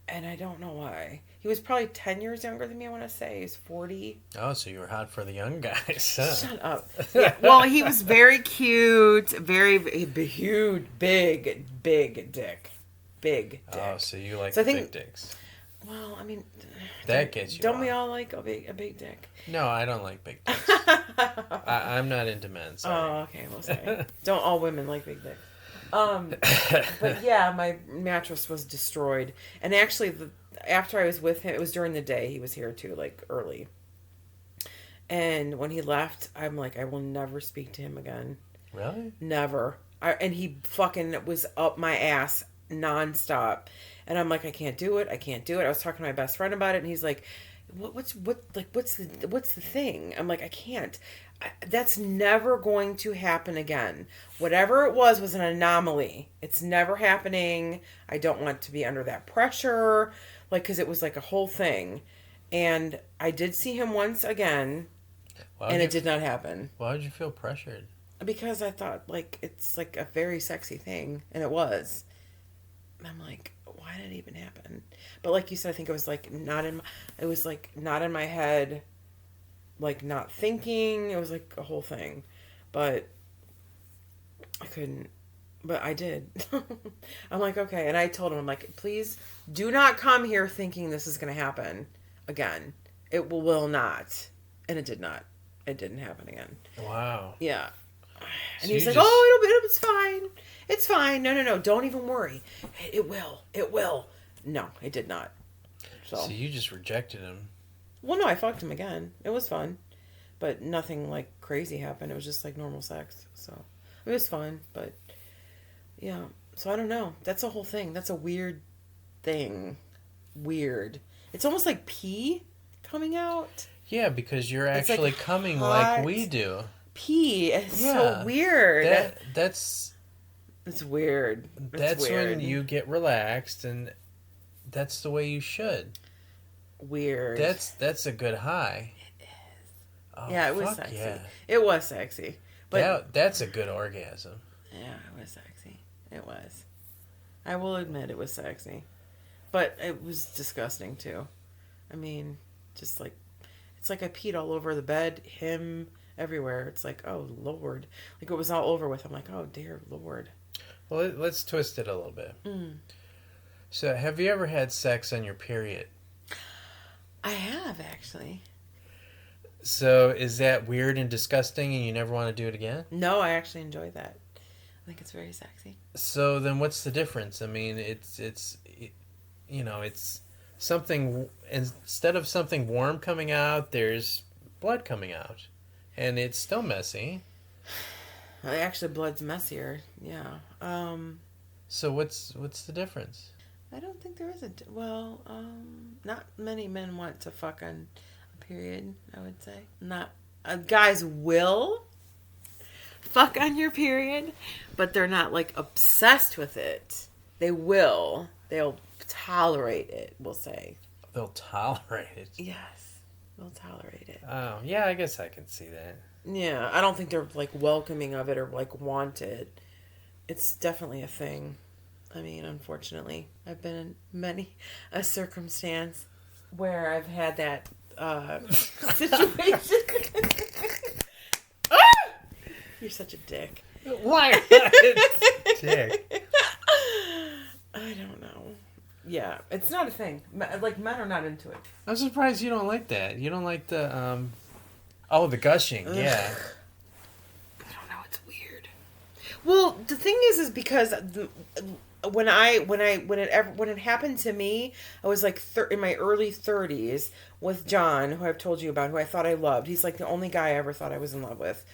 And I don't know why. He was probably 10 years younger than me, I want to say. He's 40. Oh, so you were hot for the young guys. Huh? Shut up. Yeah. Well, he was very cute. Very huge, big dick. Big dick. Oh, so you like big dicks. Well, I mean... That gets you Don't we all like a big dick? No, I don't like big dicks. I'm not into men, sorry. Oh, okay. Well, sorry. Don't all women like big dicks? But yeah, my mattress was destroyed. And actually, after I was with him, it was during the day. He was here too, like early. And when he left, I'm like, I will never speak to him again. Really? Never. And he fucking was up my ass nonstop. And I'm like, I can't do it. I was talking to my best friend about it, and he's like, what's the thing? I'm like, I can't. That's never going to happen again. Whatever it was an anomaly. It's never happening. I don't want to be under that pressure. Like, because it was like a whole thing. And I did see him once again, and it did not happen. Why did you feel pressured? Because I thought, like, it's like a very sexy thing. And it was. I'm like, why did it even happen? But like you said, I think it was like not in my head. Like, not thinking. It was like a whole thing. But I couldn't. But I did. I'm like, okay. And I told him, I'm like, please do not come here thinking this is going to happen again. It will not. And it did not. It didn't happen again. Wow. Yeah. And he's like, it's fine. It's fine. No. Don't even worry. It will. No, it did not. So you just rejected him. Well, no, I fucked him again. It was fun. But nothing, like, crazy happened. It was just, like, normal sex. So, it was fun. But, yeah. So, I don't know. That's a whole thing. That's a weird thing. Weird. It's almost like pee coming out. Yeah, because you're actually like coming like we do. Pee. It's so weird. That's... It's weird. That's when you get relaxed, and that's the way you should. Weird. That's a good high. It is. Oh, Yeah, it was fuck sexy. yeah. It was sexy. But That's a good orgasm. yeah, it was sexy. It was. I will admit it was sexy. But it was disgusting too. I mean, just like, it's like I peed all over the bed, him, everywhere. It's like, oh, Lord. Like it was all over with. I'm like, oh, dear Lord. Well, let's twist it a little bit. Mm. So, have you ever had sex on your period? I have, actually. So, is that weird and disgusting and you never want to do it again? No, I actually enjoy that. I think it's very sexy. So, then what's the difference? I mean, it's something, instead of something warm coming out, there's blood coming out. And it's still messy. Actually, blood's messier. Yeah. So, what's the difference? I don't think there is not many men want to fuck on a period, I would say. Not guys will fuck on your period, but they're not like obsessed with it. They will. They'll tolerate it, we'll say. They'll tolerate it. Yes. They'll tolerate it. Oh, yeah, I guess I can see that. Yeah, I don't think they're like welcoming of it or like want it. It's definitely a thing. I mean, unfortunately, I've been in many a circumstance where I've had that situation. Ah! You're such a dick. Why? Dick. I don't know. Yeah, it's not a thing. Like, men are not into it. I'm surprised you don't like that. You don't like the, the gushing. Ugh. Yeah. I don't know. It's weird. Well, the thing is because when it happened to me, I was like in my early 30s with John, who I've told you about, who I thought I loved. He's like the only guy I ever thought I was in love with.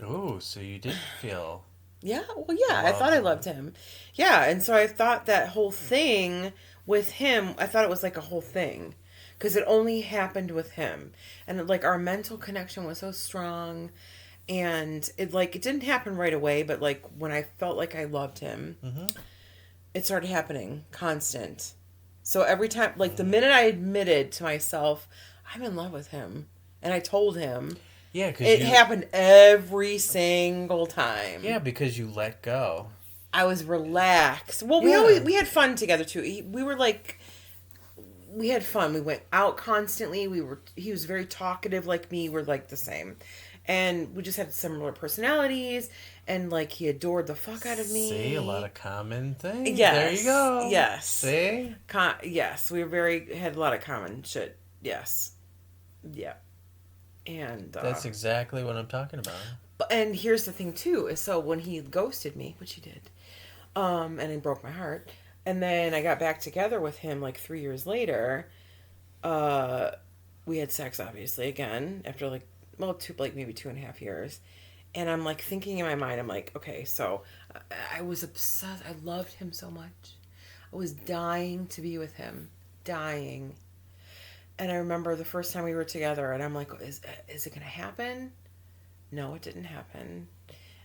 Oh, so you did feel... Yeah, well, yeah, I thought I loved him. Yeah, and so I thought that whole thing with him, I thought it was like a whole thing. Because it only happened with him. And like our mental connection was so strong. And it didn't happen right away, but like when I felt like I loved him, it started happening constant. So every time, like the minute I admitted to myself, I'm in love with him, and I told him, yeah, because it happened every single time. Yeah, because you let go. I was relaxed. Well, we had fun together too. We had fun. We went out constantly. He was very talkative like me. We're like the same. And we just had similar personalities, and like he adored the fuck out of me. See, a lot of common things. Yes. There you go. Yes. See? Yes, we had a lot of common shit. Yes. Yeah. And that's exactly what I'm talking about. And here's the thing too, is so when he ghosted me, which he did, and it broke my heart, and then I got back together with him like 3 years later, we had sex obviously again after maybe 2.5 years. And I'm like thinking in my mind, I'm like, okay, so I was obsessed. I loved him so much. I was dying to be with him. Dying. And I remember the first time we were together, and I'm like, is it going to happen? No, it didn't happen.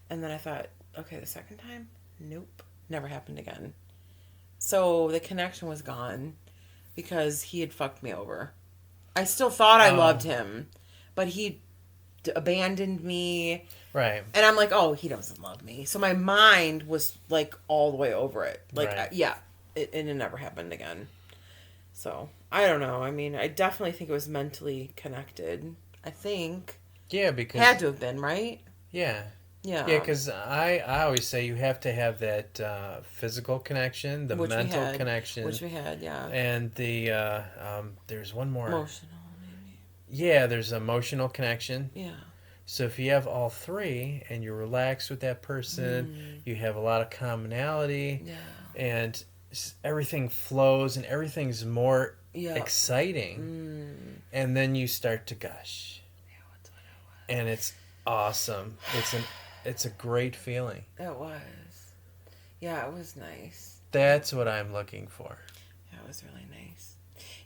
And then I thought, okay, the second time? Nope. Never happened again. So the connection was gone because he had fucked me over. I still thought I loved him, but he abandoned me. Right. And I'm like, oh, he doesn't love me. So my mind was like all the way over it. Like, right. It never happened again. So I don't know. I mean, I definitely think it was mentally connected. I think. Yeah, because... Had to have been, right? Yeah. Yeah. Yeah, because I always say you have to have that physical connection, the mental connection. Which we had, yeah. And the, there's one more. Emotional, maybe. Yeah, there's emotional connection. Yeah. So if you have all three and you're relaxed with that person, you have a lot of commonality. Yeah. And everything flows and everything's more exciting. And then you start to gush. Yeah, that's what it was. And it's awesome. It's a great feeling. It was. Yeah, it was nice. That's what I'm looking for. Yeah, it was really nice.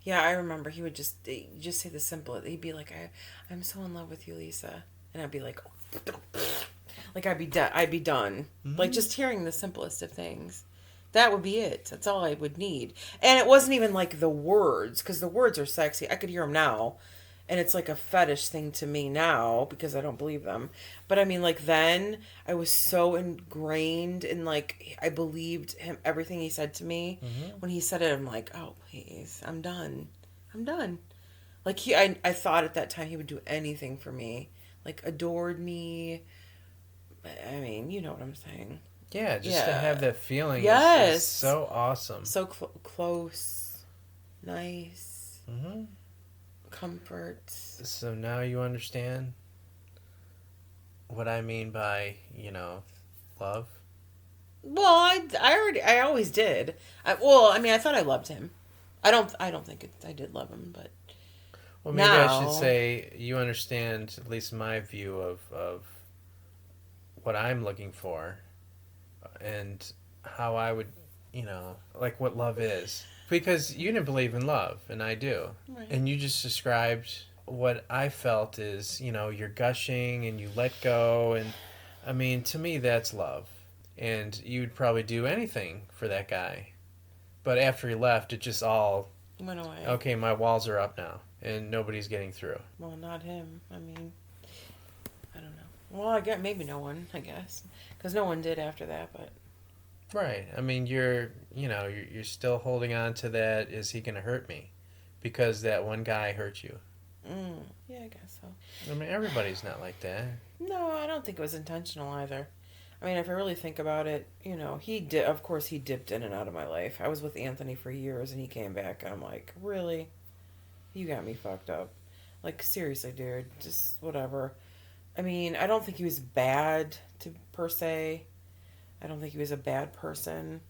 Yeah, I remember he would just say the simple. He'd be like, "I'm so in love with you, Lisa," and I'd be like, like I'd be done. Like just hearing the simplest of things, That would be it. That's all I would need. And it wasn't even like the words, because the words are sexy. I could hear them now. And it's like a fetish thing to me now because I don't believe them. But I mean, like then I was so ingrained in like, I believed him, everything he said to me. Mm-hmm. When he said it, I'm like, oh, please, I'm done. I'm done. Like I thought at that time he would do anything for me. Like adored me. I mean, you know what I'm saying. Yeah, just to Yeah. have that feeling Yes. is so awesome. So close, nice, Mm-hmm. comfort. So now you understand what I mean by, love? Well, I always did. I mean, I thought I loved him. I don't think I did love him, but Well, maybe I should now, say you understand at least my view of what I'm looking for and how I would, like what love is. Because you didn't believe in love, and I do. right. And you just described what I felt is, you're gushing and you let go. And I mean, to me, that's love. And you'd probably do anything for that guy. But after he left, it just all, Went away. okay, my walls are up now, and nobody's getting through. Well, not him. I mean, I don't know. Well, I guess maybe no one. I guess because no one did after that. But Right. I mean, you're still holding on to that. Is he going to hurt me? Because that one guy hurt you. yeah, I guess so. I mean, everybody's not like that. No, I don't think it was intentional either. I mean, if I really think about it, he did. Of course, he dipped in and out of my life. I was with Anthony for years, and he came back, and I'm like, really, you got me fucked up. Like seriously, dude, just whatever. I mean, I don't think he was bad per se. I don't think he was a bad person.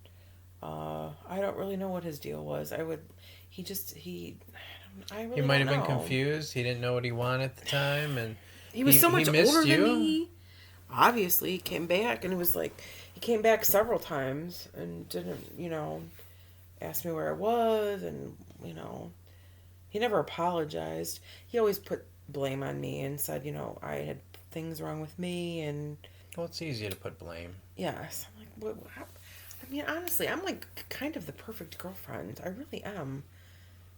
I don't really know what his deal was. I really He might have don't been know. confused. He didn't know what he wanted at the time, and He was so much missed older you? than me. Obviously, he came back, and it was like he came back several times and didn't, ask me where I was, and he never apologized. He always put blame on me and said, I had things wrong with me, and Well, it's easy to put blame. yes, I'm like, what? I mean, honestly, I'm like kind of the perfect girlfriend. I really am.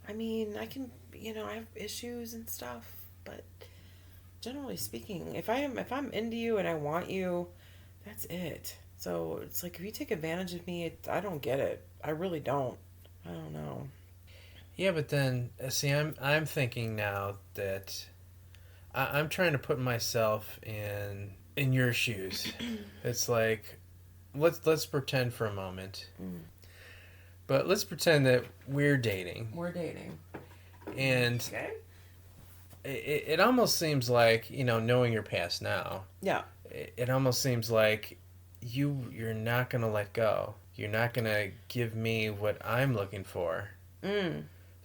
I mean, I can, I have issues and stuff, but generally speaking, if I'm into you and I want you, that's it. So it's like if you take advantage of me, I don't get it. I really don't. I don't know. Yeah, but then see, I'm thinking now that I'm trying to put myself in your shoes. It's like let's pretend for a moment. But let's pretend that we're dating. We're dating. And Okay. it almost seems like, knowing your past now, Yeah. it almost seems like you're not going to let go. You're not going to give me what I'm looking for.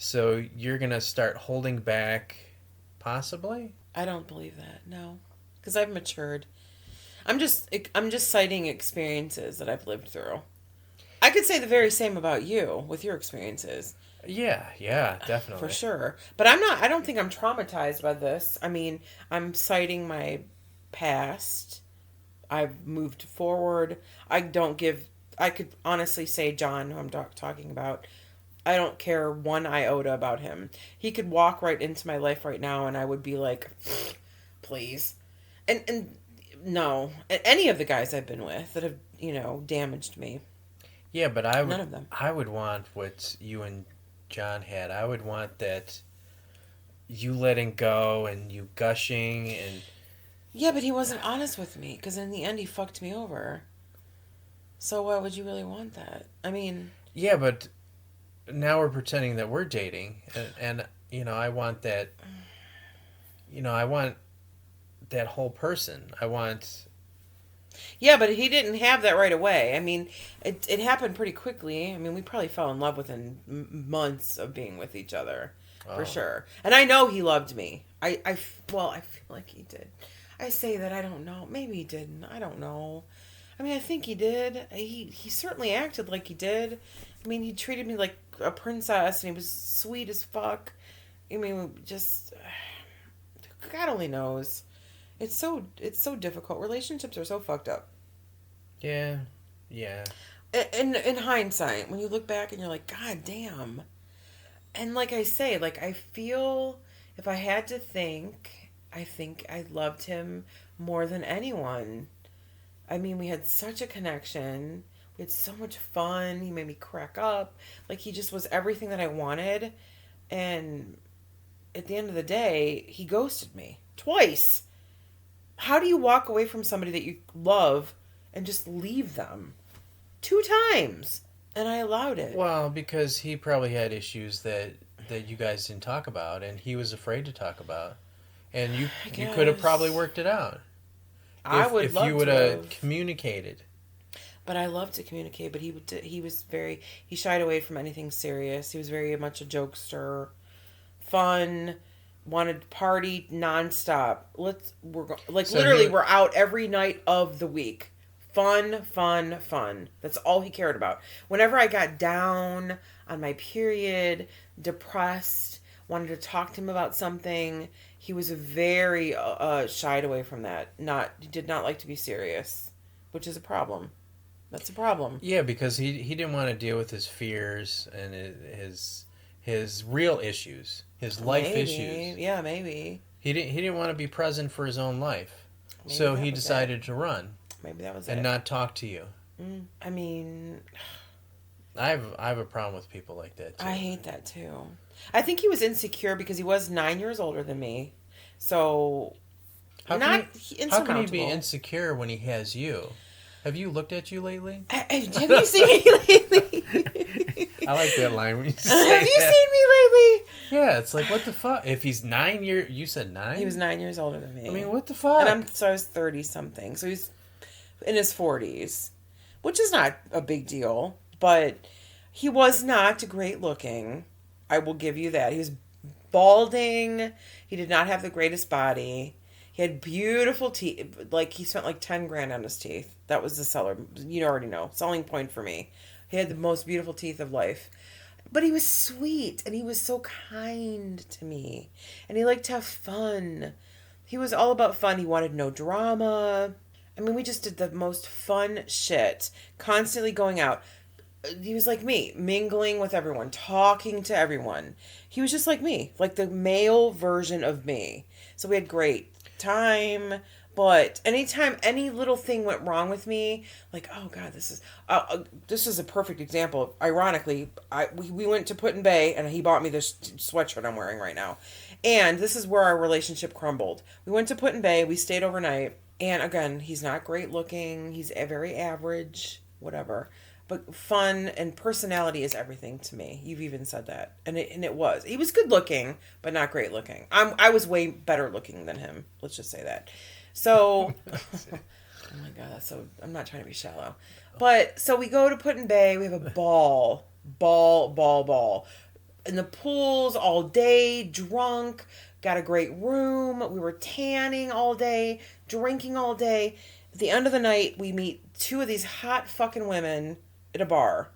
So you're going to start holding back, possibly? I don't believe that. No. Because I've matured. I'm just citing experiences that I've lived through. I could say the very same about you with your experiences. Yeah, definitely. For sure. But I don't think I'm traumatized by this. I mean, I'm citing my past. I've moved forward. I could honestly say John, who I'm talking about, I don't care one iota about him. He could walk right into my life right now and I would be like, please. And no, any of the guys I've been with that have, damaged me. Yeah, but None of them. I would want what you and John had. I would want that you letting go and you gushing and Yeah, but he wasn't honest with me because in the end he fucked me over. So why would you really want that? I mean, yeah, but now we're pretending that we're dating and I want that I want that whole person. I want yeah, but he didn't have that right away. I mean, it happened pretty quickly. I mean, we probably fell in love within months of being with each other, for sure. And I know he loved me. I feel like he did. I say that I don't know. Maybe he didn't. I don't know. I mean, I think he did. He certainly acted like he did. I mean, he treated me like a princess, and he was sweet as fuck. I mean, just God only knows. It's so difficult. Relationships are so fucked up. yeah. in hindsight, when you look back and you're like, God damn. And like I say, like I feel if I had to think, I think I loved him more than anyone. I mean, we had such a connection. We had so much fun. He made me crack up. Like he just was everything that I wanted. And at the end of the day, he ghosted me twice. How do you walk away from somebody that you love and just leave them? 2 times. And I allowed it. Well, because he probably had issues that you guys didn't talk about, and he was afraid to talk about, and you could have probably worked it out if you would have communicated. But I love to communicate. But he shied away from anything serious. He was very much a jokester, fun, wanted to party nonstop. We're out every night of the week. Fun, fun, fun. That's all he cared about. Whenever I got down on my period, depressed, wanted to talk to him about something, he was very shied away from that. He did not like to be serious, which is a problem. That's a problem. Yeah, because he didn't want to deal with his fears and his real issues, his life issues. Yeah, maybe. He didn't want to be present for his own life, so he decided to run. Maybe that was and it. not talk to you. I mean, I have a problem with people like that too. I hate that too. I think he was insecure because he was 9 years older than me, so how can he be insecure when he has you? Have you looked at you lately? Have you seen me lately? I like that line when you say Have you seen me lately? Yeah, it's like, what the fuck? If he's 9 years... You said 9? He was 9 years older than me. I mean, what the fuck? And I was 30-something. So he's in his 40s, which is not a big deal. But he was not great looking. I will give you that. He was balding. He did not have the greatest body. He had beautiful teeth. Like, he spent like 10 grand on his teeth. That was the seller. You already know. Selling point for me. He had the most beautiful teeth of life. But he was sweet, and he was so kind to me. And he liked to have fun. He was all about fun. He wanted no drama. I mean, we just did the most fun shit. Constantly going out. He was like me, mingling with everyone, talking to everyone. He was just like me, like the male version of me. So we had great time. But anytime any little thing went wrong with me, like, oh God, this is a perfect example. Ironically, we went to Put-in-Bay and he bought me this sweatshirt I'm wearing right now. And this is where our relationship crumbled. We went to Put-in-Bay, we stayed overnight. And again, he's not great looking. He's very average, whatever. But fun and personality is everything to me. You've even said that. And it was. He was good looking, but not great looking. I was way better looking than him. Let's just say that. So, oh my God, I'm not trying to be shallow. But, so we go to Put-in-Bay, we have a ball. In the pools all day, drunk, got a great room. We were tanning all day, drinking all day. At the end of the night, we meet 2 of these hot fucking women at a bar.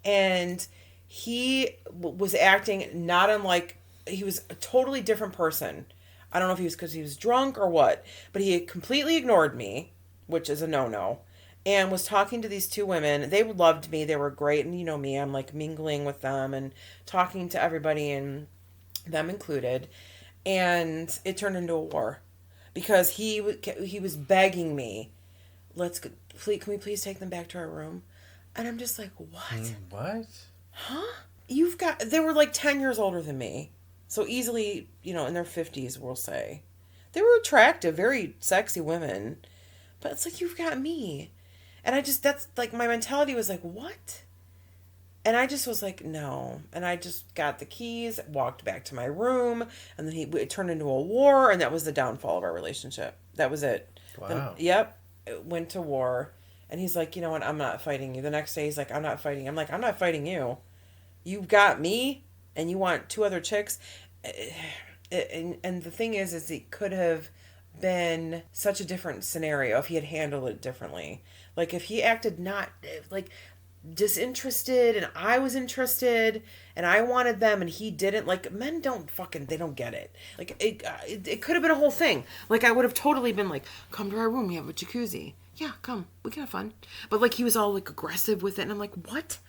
And he was acting not unlike, he was a totally different person. I don't know if he was because he was drunk or what, but he completely ignored me, which is a no-no, and was talking to these 2 women. They loved me. They were great. And you know me, I'm like mingling with them and talking to everybody, and them included. And it turned into a war because he was begging me, can we please take them back to our room? And I'm just like, what? What? Huh? They were like 10 years older than me. So easily, in their 50s, we'll say. They were attractive, very sexy women. But it's like, you've got me. And that's like, my mentality was like, what? And I just was like, no. And I just got the keys, walked back to my room, and then it turned into a war, and that was the downfall of our relationship. That was it. Wow. Yep. It went to war. And he's like, you know what? I'm not fighting you. The next day, he's like, I'm not fighting. I'm like, I'm not fighting you. You've got me. And you want 2 other chicks, and the thing is it could have been such a different scenario if he had handled it differently. Like if he acted not like disinterested, and I was interested, and I wanted them, and he didn't. Like men they don't get it. Like it could have been a whole thing. Like I would have totally been like, come to our room, we have a jacuzzi. yeah, come. We can have fun. But, like, he was all, like, aggressive with it. And I'm like, what?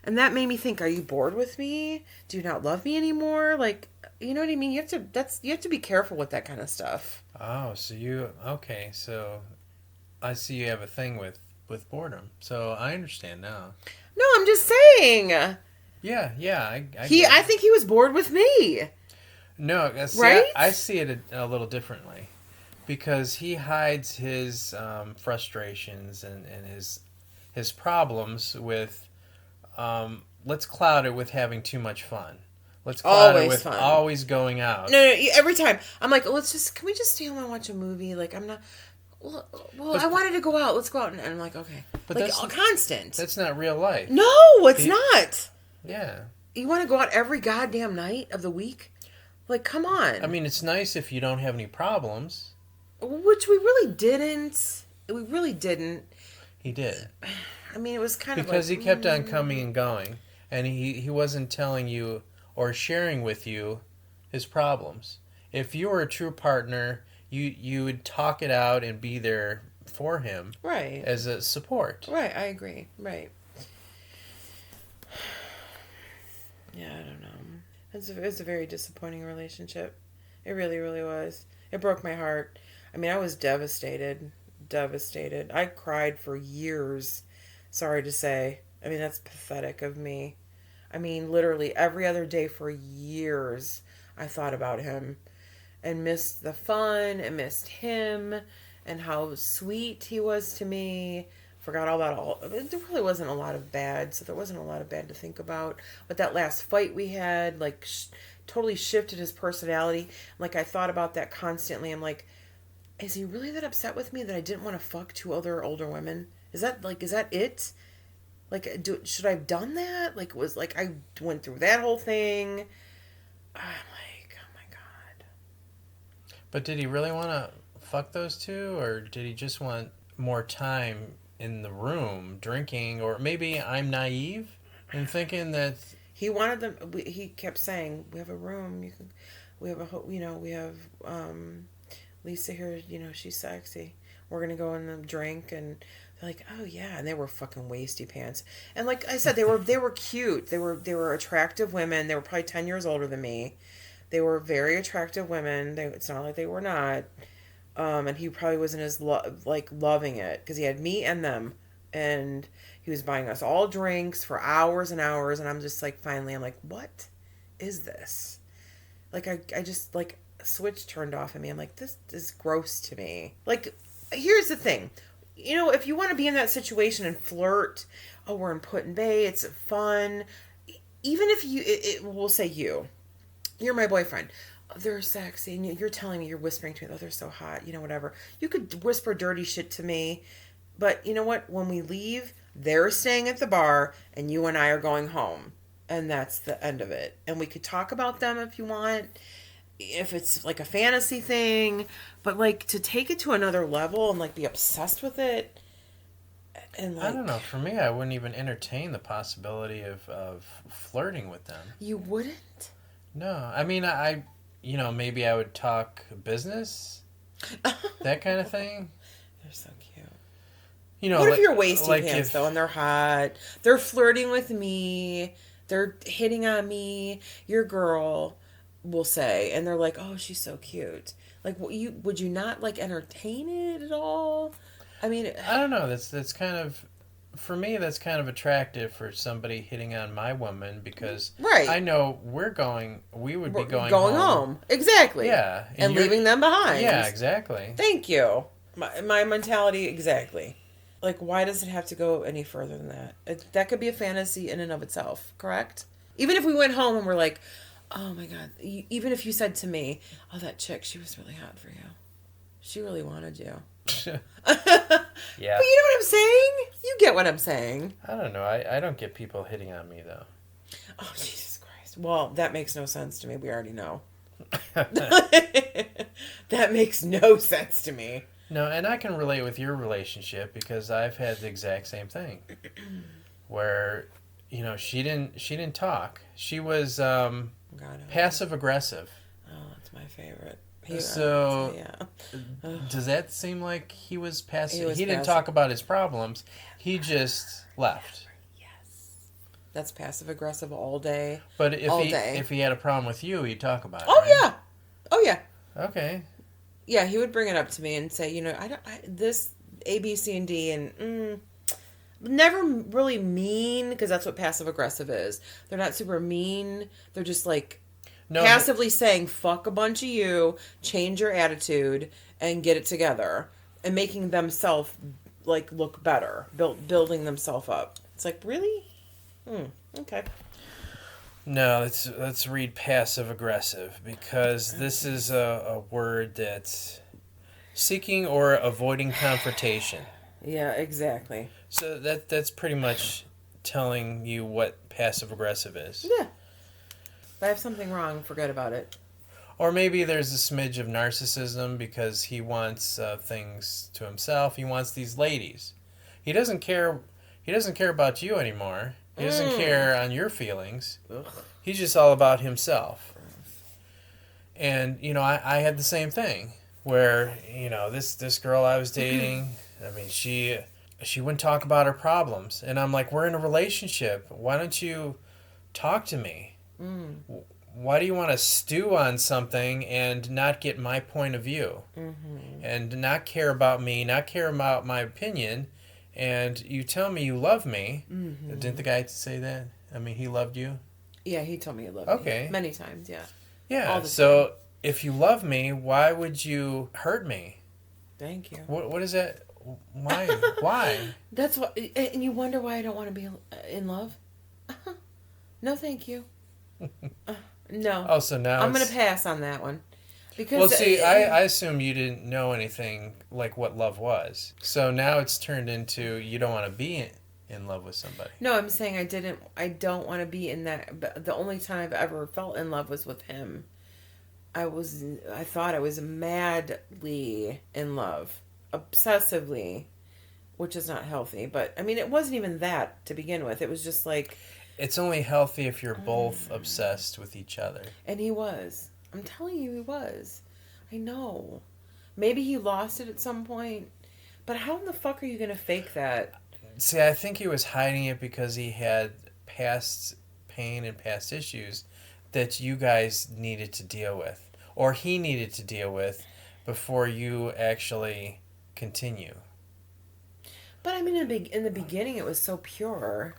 And that made me think, are you bored with me? Do you not love me anymore? Like, you know what I mean? You have to be careful with that kind of stuff. Oh, okay, so I see you have a thing with boredom. So I understand now. No, I'm just saying. Yeah, I He, get I it. think he was bored with me. No, see, Right? I see it a little differently because he hides his frustrations and his problems with let's cloud it with having too much fun. Let's cloud it Always with fun. always going out. No, every time. I'm like, can we just stay home and watch a movie? Like, I'm not, well, I wanted to go out. Let's go out. And I'm like, okay. But like, that's constant. That's not real life. No, it's not. Yeah. You want to go out every goddamn night of the week? Like, come on. I mean, it's nice if you don't have any problems. Which we really didn't. We really didn't. He did. I mean, it was kind because of like... he kept on coming and going, and he wasn't telling you or sharing with you his problems. If you were a true partner, you would talk it out and be there for him. Right. As a support. Right, I agree. Right. Yeah, I don't know. It was a very disappointing relationship. It really, really was. It broke my heart. I mean, I was devastated. Devastated. I cried for years. Sorry to say. I mean, that's pathetic of me. I mean, literally every other day for years, I thought about him and missed the fun and missed him and how sweet he was to me. Forgot all about all. There really wasn't a lot of bad, so there wasn't a lot of bad to think about. But that last fight we had, like, totally shifted his personality. Like, I thought about that constantly. I'm like, is he really that upset with me that I didn't want to fuck two other older women? Is that it? Like, should I have done that? Like, it was like I went through that whole thing. I'm like, oh my God. But did he really want to fuck those two, or did he just want more time in the room drinking? Or maybe I'm naive in thinking that he wanted them. He kept saying, "We have a room. We have Lisa here. You know, she's sexy. We're gonna go in and drink." And they're like, "Oh yeah," and they were fucking wasty pants. And like I said, they were cute. They were attractive women. They were probably 10 years older than me. They were very attractive women. It's not like they were not. And he probably wasn't as loving it because he had me and them, and he was buying us all drinks for hours and hours. And I'm just like, finally, I'm like, what is this? Like, I just, like, a switch turned off in me. I'm like, this is gross to me. Like, here's the thing. You know, if you want to be in that situation and flirt, oh, we're in Put in Bay, it's fun. Even if we'll say you're my boyfriend. They're sexy, and you're telling me, you're whispering to me, oh, they're so hot, you know, whatever. You could whisper dirty shit to me, but you know what? When we leave, they're staying at the bar, and you and I are going home, and that's the end of it. And we could talk about them if you want, if it's like a fantasy thing, but like to take it to another level and like be obsessed with it, and like, I don't know. For me, I wouldn't even entertain the possibility of flirting with them. You wouldn't? No, I mean, I maybe I would talk business, that kind of thing. They're so cute. You know, what if you're wasting like pants though, and they're hot? They're flirting with me. They're hitting on me. Your girl will say, and they're like, "Oh, she's so cute." Like, would you not like entertain it at all? I mean, I don't know. That's kind of, for me, that's kind of attractive for somebody hitting on my woman because right. I know we would be going home. Exactly. Yeah. And leaving them behind. Yeah, exactly. Thank you. My mentality, exactly. Like, why does it have to go any further than that? That could be a fantasy in and of itself, correct? Even if we went home and we're like, oh my God, even if you said to me, oh, that chick, she was really hot for you. She really wanted you. Yeah. But you know what I'm saying? You get what I'm saying. I don't know. I don't get people hitting on me, though. Oh, Jesus Christ. Well, that makes no sense to me. We already know. That makes no sense to me. No, and I can relate with your relationship because I've had the exact same thing. Where, she didn't talk. She was passive aggressive. Oh, that's my favorite. So, yeah. does that seem like he was passive? was He didn't passive. talk about his problems. He just left. Yes. That's passive aggressive all day. But if he had a problem with you, he'd talk about it. Oh right? yeah. Oh yeah. Okay. Yeah, he would bring it up to me and say, this A, B, C, and D, and never really mean, because that's what passive aggressive is. They're not super mean. They're just like passively saying, fuck a bunch of you, change your attitude, and get it together, and making themselves like look better, building themselves up. It's like, really? Okay. No, let's read passive aggressive, because this is a word that's seeking or avoiding confrontation. Yeah, exactly. So that's pretty much telling you what passive aggressive is. Yeah. If I have something wrong, forget about it. Or maybe there's a smidge of narcissism because he wants things to himself. He wants these ladies. He doesn't care. He doesn't care about you anymore. He doesn't care on your feelings. Ugh. He's just all about himself. And I had the same thing where this girl I was dating. I mean, she wouldn't talk about her problems, and I'm like, we're in a relationship. Why don't you talk to me? Why do you want to stew on something and not get my point of view, and not care about me, not care about my opinion? And you tell me you love me. Didn't the guy say that? I mean, he loved you? Yeah, he told me he loved me. Many times, yeah. Yeah, all the so time. If you love me, why would you hurt me? Thank you. What is that? Why? Why? That's what, and you wonder why I don't want to be in love? No, thank you. No. Oh, so now I'm going to pass on that one. Because well, see, I assume you didn't know anything like what love was. So now it's turned into you don't want to be in love with somebody. No, I'm saying I don't want to be in that. But the only time I've ever felt in love was with him. I thought I was madly in love. Obsessively. Which is not healthy. But, I mean, it wasn't even that to begin with. It was just like... It's only healthy if you're both obsessed with each other. And he was. I'm telling you, he was. I know. Maybe he lost it at some point. But how in the fuck are you going to fake that? See, I think he was hiding it because he had past pain and past issues that you guys needed to deal with. Or he needed to deal with before you actually continue. But I mean, in the beginning, it was so pure.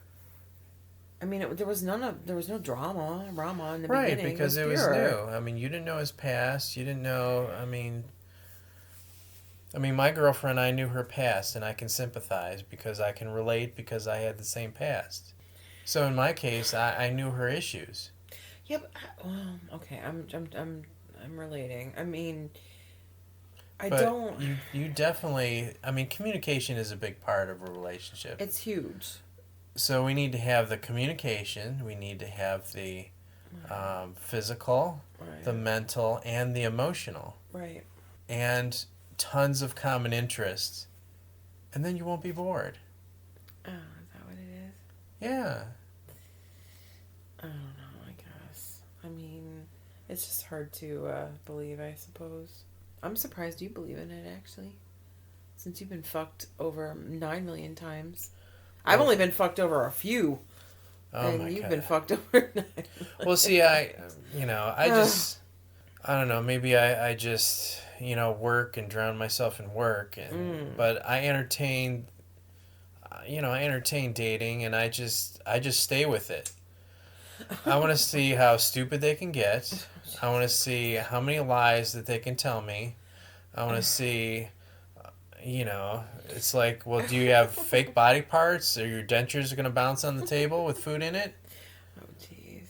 I mean, there was no drama in the beginning. Right, because it was new. I mean, you didn't know his past. You didn't know. I mean, my girlfriend, I knew her past, and I can sympathize because I can relate because I had the same past. So in my case, I knew her issues. Yeah, but, well, okay, I'm relating. I mean, don't. You definitely. I mean, communication is a big part of a relationship. It's huge. So we need to have the communication, we need to have the physical, right. the mental, and the emotional. Right. And tons of common interests. And then you won't be bored. Oh, is that what it is? Yeah. I don't know, I guess. I mean, it's just hard to believe, I suppose. I'm surprised you believe in it, actually. Since you've been fucked over 9 million times. I've only been fucked over a few. Oh and my you've God. been fucked over 9. Well, see, I don't know, maybe I just, work and drown myself in work. But I entertain dating, and I just stay with it. I want to see how stupid they can get. I want to see how many lies that they can tell me. I want to see... it's like, well, do you have fake body parts? Or your dentures are going to bounce on the table with food in it? Oh, jeez.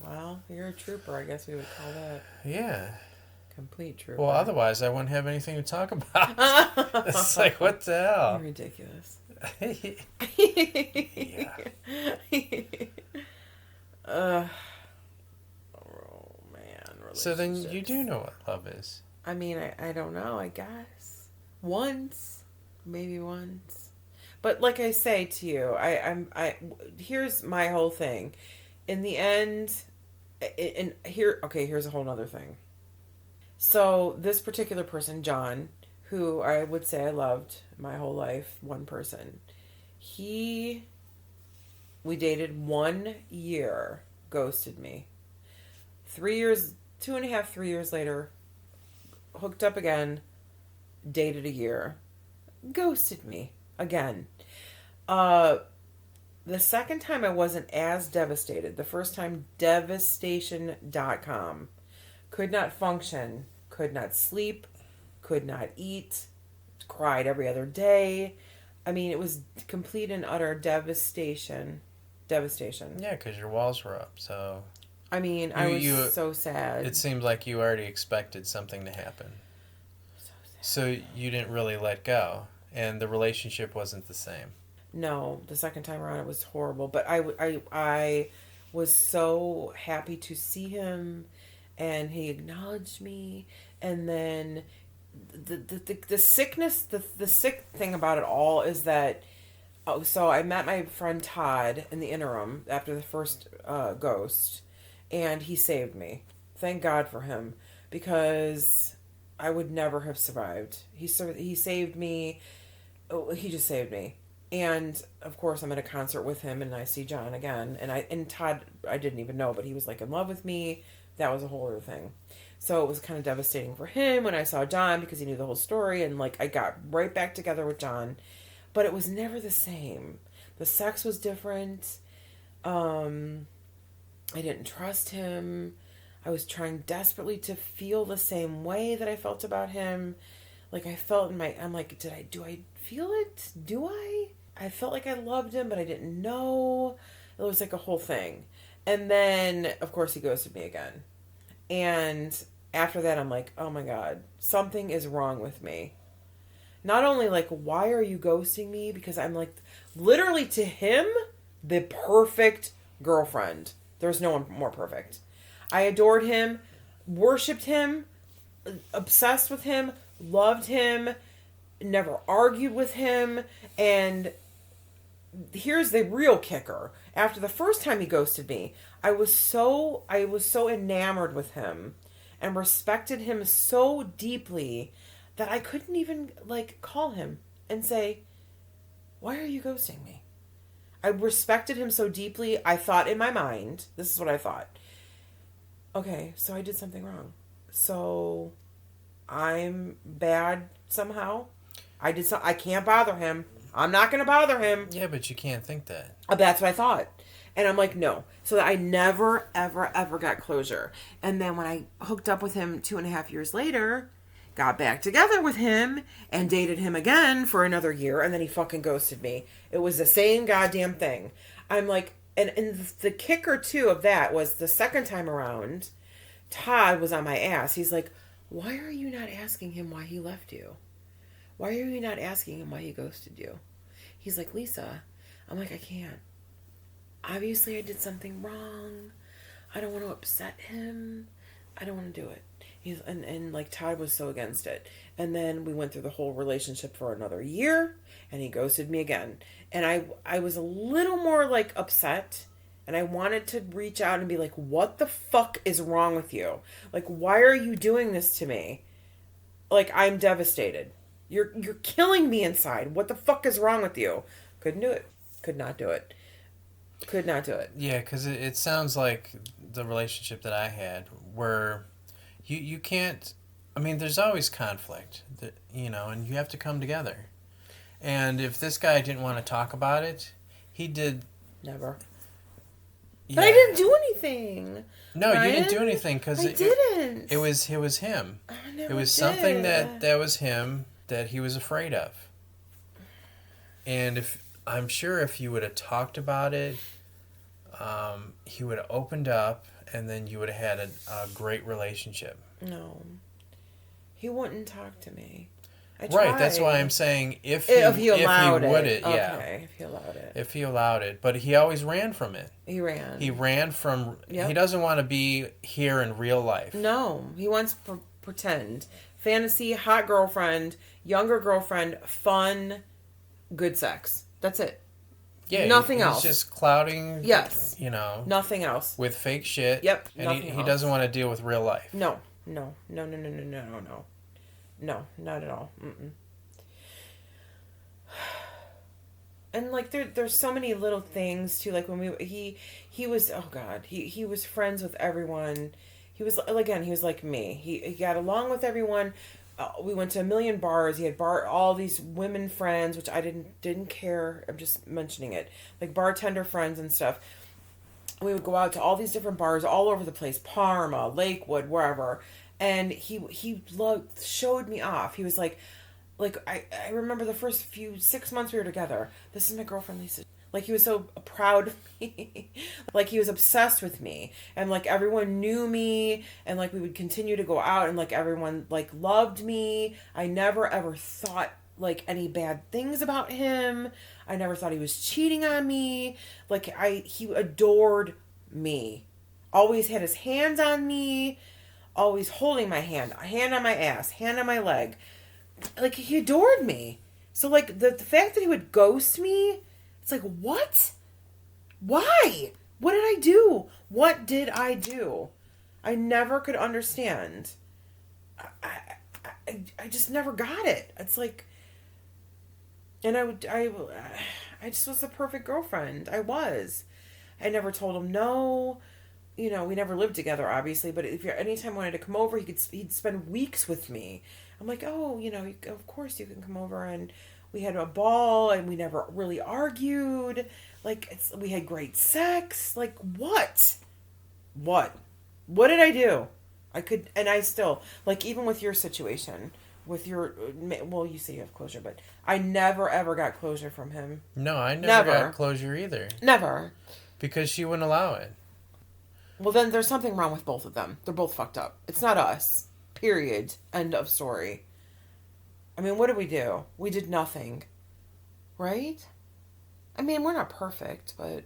Well, you're a trooper, I guess we would call that. Yeah. Complete trooper. Well, otherwise, I wouldn't have anything to talk about. It's like, what the hell? You're ridiculous. Yeah. Oh, man. So then you do know what love is. I mean, I don't know, I guess. Maybe once. But like I say to you, I here's my whole thing. In the end, And here's a whole nother thing. So this particular person, John, who I would say I loved my whole life, one person, we dated 1 year, ghosted me. 3 years, 2.5, 3 years later, hooked up again, dated a year, ghosted me again. The second time I wasn't as devastated. The first time, devastation.com. Could not function, could not sleep, could not eat, cried every other day. I mean, it was complete and utter devastation. Devastation. Yeah, because your walls were up, so... I mean, I was so sad. It seems like you already expected something to happen. So sad. So you didn't really let go, and the relationship wasn't the same. No, the second time around it was horrible. But I was so happy to see him, and he acknowledged me. And then the sickness, the sick thing about it all is that, so I met my friend Todd in the interim after the first ghost, and he saved me. Thank God for him, because I would never have survived. He saved me. Oh, he just saved me. And of course, I'm at a concert with him, and I see John again. And Todd, I didn't even know, but he was like in love with me. That was a whole other thing. So it was kind of devastating for him when I saw John, because he knew the whole story, and like I got right back together with John, but it was never the same. The sex was different. I didn't trust him. I was trying desperately to feel the same way that I felt about him. Like I felt I'm like, do I feel it? Do I? I felt like I loved him, but I didn't know. It was like a whole thing. And then, of course, he ghosted me again. And after that, I'm like, oh my God, something is wrong with me. Not only like, why are you ghosting me? Because I'm like, literally to him, the perfect girlfriend. There's no one more perfect. I adored him, worshipped him, obsessed with him, loved him, never argued with him. And here's the real kicker. After the first time he ghosted me, I was so enamored with him and respected him so deeply that I couldn't even like call him and say, why are you ghosting me? I respected him so deeply. I thought in my mind, this is what I thought. Okay, so I did something wrong. So I'm bad somehow. I can't bother him. I'm not going to bother him. Yeah, but you can't think that. That's what I thought. And I'm like, no. So I never, ever, ever got closure. And then when I hooked up with him 2.5 years later, got back together with him and dated him again for another year, and then he fucking ghosted me. It was the same goddamn thing. I'm like, and the kicker too of that was the second time around, Todd was on my ass. He's like, why are you not asking him why he left you? Why are you not asking him why he ghosted you? He's like, Lisa. I'm like, I can't. Obviously I did something wrong. I don't want to upset him. I don't want to do it. And like Todd was so against it. And then we went through the whole relationship for another year, and he ghosted me again. And I was a little more like upset, and I wanted to reach out and be like, what the fuck is wrong with you? Like, why are you doing this to me? Like, I'm devastated. You're killing me inside. What the fuck is wrong with you? Couldn't do it. Could not do it. Could not do it. Yeah, because it sounds like the relationship that I had where you can't... I mean, there's always conflict, and you have to come together. And if this guy didn't want to talk about it, he did... Never. Yeah. But I didn't do anything. No, Ryan, you didn't do anything because I didn't. It was him. I never It was did. something that was him that he was afraid of. And I'm sure if you would have talked about it, he would have opened up, and then you would have had a great relationship. No. He wouldn't talk to me. I Right, tried. that's why I'm saying if he allowed would it. yeah. Okay, if he allowed it. If he allowed it. But he always ran from it. He ran. He ran from... Yep. He doesn't want to be here in real life. No, he wants to pretend. Fantasy, hot girlfriend, younger girlfriend, fun, good sex. That's it. Yeah, Nothing he's else. just clouding. Yes. You know. Nothing else. With fake shit. Yep. And he doesn't want to deal with real life. No. No. No. No. No. No. No. No. No. No. Not at all. Mm-mm. And like there's so many little things too. Like when he was, oh god, he was friends with everyone. He was, again, he was like me. He got along with everyone. We went to a million bars. He had all these women friends, which I didn't care. I'm just mentioning it, like bartender friends and stuff. We would go out to all these different bars all over the place, Parma, Lakewood, wherever. And he loved, showed me off. He was like I remember the first 6 months we were together. This is my girlfriend Lisa. Like he was so proud of me. Like he was obsessed with me. And like everyone knew me, and like we would continue to go out, and like everyone like loved me. I never ever thought like any bad things about him. I never thought he was cheating on me. Like he adored me. Always had his hands on me, always holding my hand on my ass, hand on my leg. Like he adored me. So like the fact that he would ghost me, it's like, what? Why? What did I do? What did I do? I never could understand. I just never got it. It's like, and I just was the perfect girlfriend. I was. I never told him no. You know, we never lived together, obviously. But if anytime I wanted to come over, he'd spend weeks with me. I'm like, oh, you know, of course you can come over, and we had a ball, and we never really argued. Like we had great sex. Like what? What did I do? I still, like, even with your situation, with your, well, you say you have closure, but I never ever got closure from him. No, I never got closure either. Never. Because she wouldn't allow it. Well, then there's something wrong with both of them. They're both fucked up. It's not us. Period. End of story. I mean, what did we do? We did nothing. Right? I mean, we're not perfect, but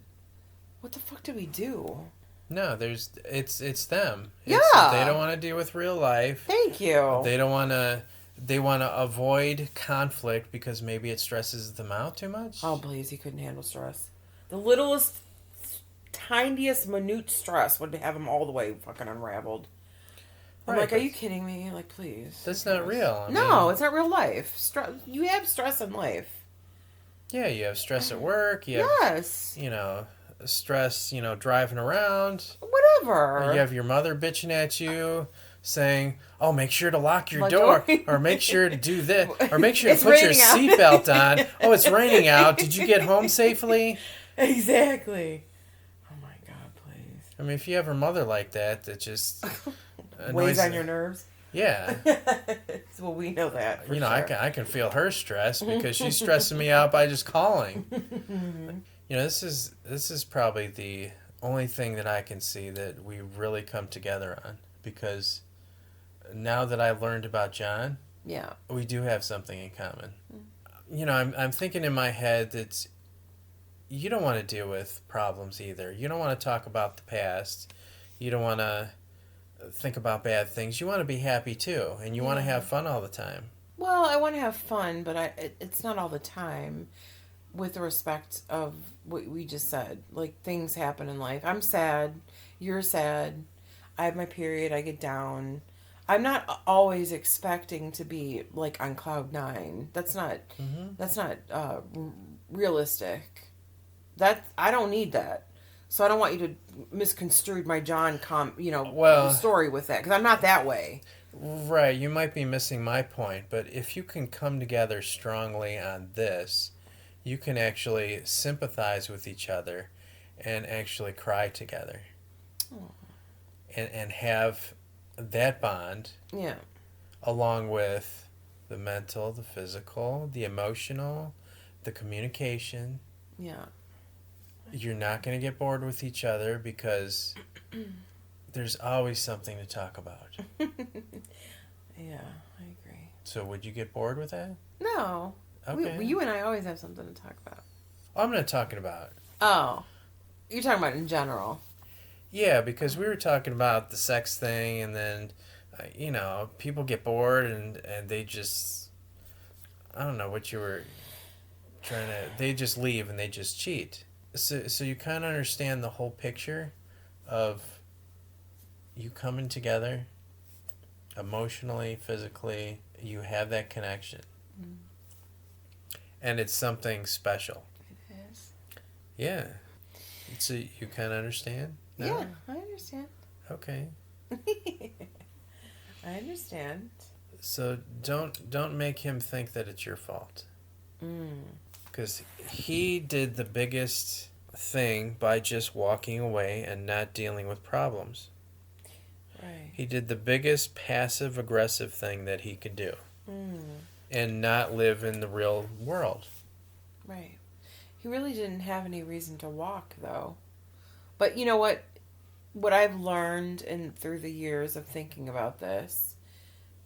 what the fuck did we do? No, it's them. Yeah. They don't want to deal with real life. Thank you. They want to avoid conflict because maybe it stresses them out too much. Oh, please, he couldn't handle stress. The littlest, tiniest, minute stress would have him all the way fucking unraveled. I'm like, are you kidding me? Like, please. That's not real. I mean, it's not real life. You have stress in life. Yeah, you have stress at work. You have, yes. You know, stress, you know, driving around. Whatever. You have your mother bitching at you, saying, oh, make sure to lock your door. Or make sure to do this. Or make sure to put your seatbelt on. Oh, it's raining out. Did you get home safely? Exactly. Oh, my God, please. I mean, if you have a mother like that just... weighs on your nerves. Yeah. Well, we know that. You know, sure. I can feel her stress because she's stressing me out by just calling. You know, this is probably the only thing that I can see that we really come together on, because now that I learned about John, yeah, we do have something in common. You know, I'm thinking in my head that you don't want to deal with problems either. You don't want to talk about the past. You don't want to think about bad things. You want to be happy too, and you want to have fun all the time. Well, I want to have fun, but it's not all the time, with the respect of what we just said. Like, things happen in life. I'm sad. You're sad. I have my period. I get down. I'm not always expecting to be like on cloud 9. That's not realistic. I don't need that. So I don't want you to misconstrue my John story with that, because I'm not that way. Right, you might be missing my point, but if you can come together strongly on this, you can actually sympathize with each other and actually cry together. Oh. And have that bond. Yeah. Along with the mental, the physical, the emotional, the communication. Yeah. You're not going to get bored with each other because there's always something to talk about. Yeah, I agree. So would you get bored with that? No. Okay. You and I always have something to talk about. Oh, I'm not talking about. Oh. You're talking about in general. Yeah, because we were talking about the sex thing, and then, people get bored and they just... I don't know what you were they just leave and they just cheat. So you kind of understand the whole picture of you coming together emotionally, physically, you have that connection. Mm. And it's something special. It is. Yeah. So you kind of understand? No? Yeah, I understand. Okay. I understand. So don't make him think that it's your fault. Because he did the biggest thing by just walking away and not dealing with problems. Right. He did the biggest passive aggressive thing that he could do. And not live in the real world. Right. He really didn't have any reason to walk, though. But you know what? What I've learned through the years of thinking about this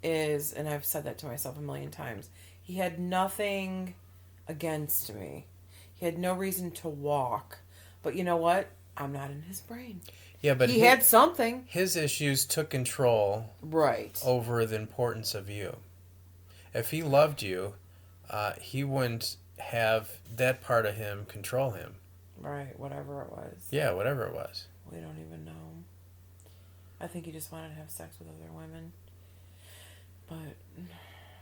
is, and I've said that to myself a million times, he had nothing against me. He had no reason to walk. But you know what? I'm not in his brain. Yeah, but he had something. His issues took control right over the importance of you. If he loved you, he wouldn't have that part of him control him. Right, whatever it was. Yeah, whatever it was. We don't even know. I think he just wanted to have sex with other women. But,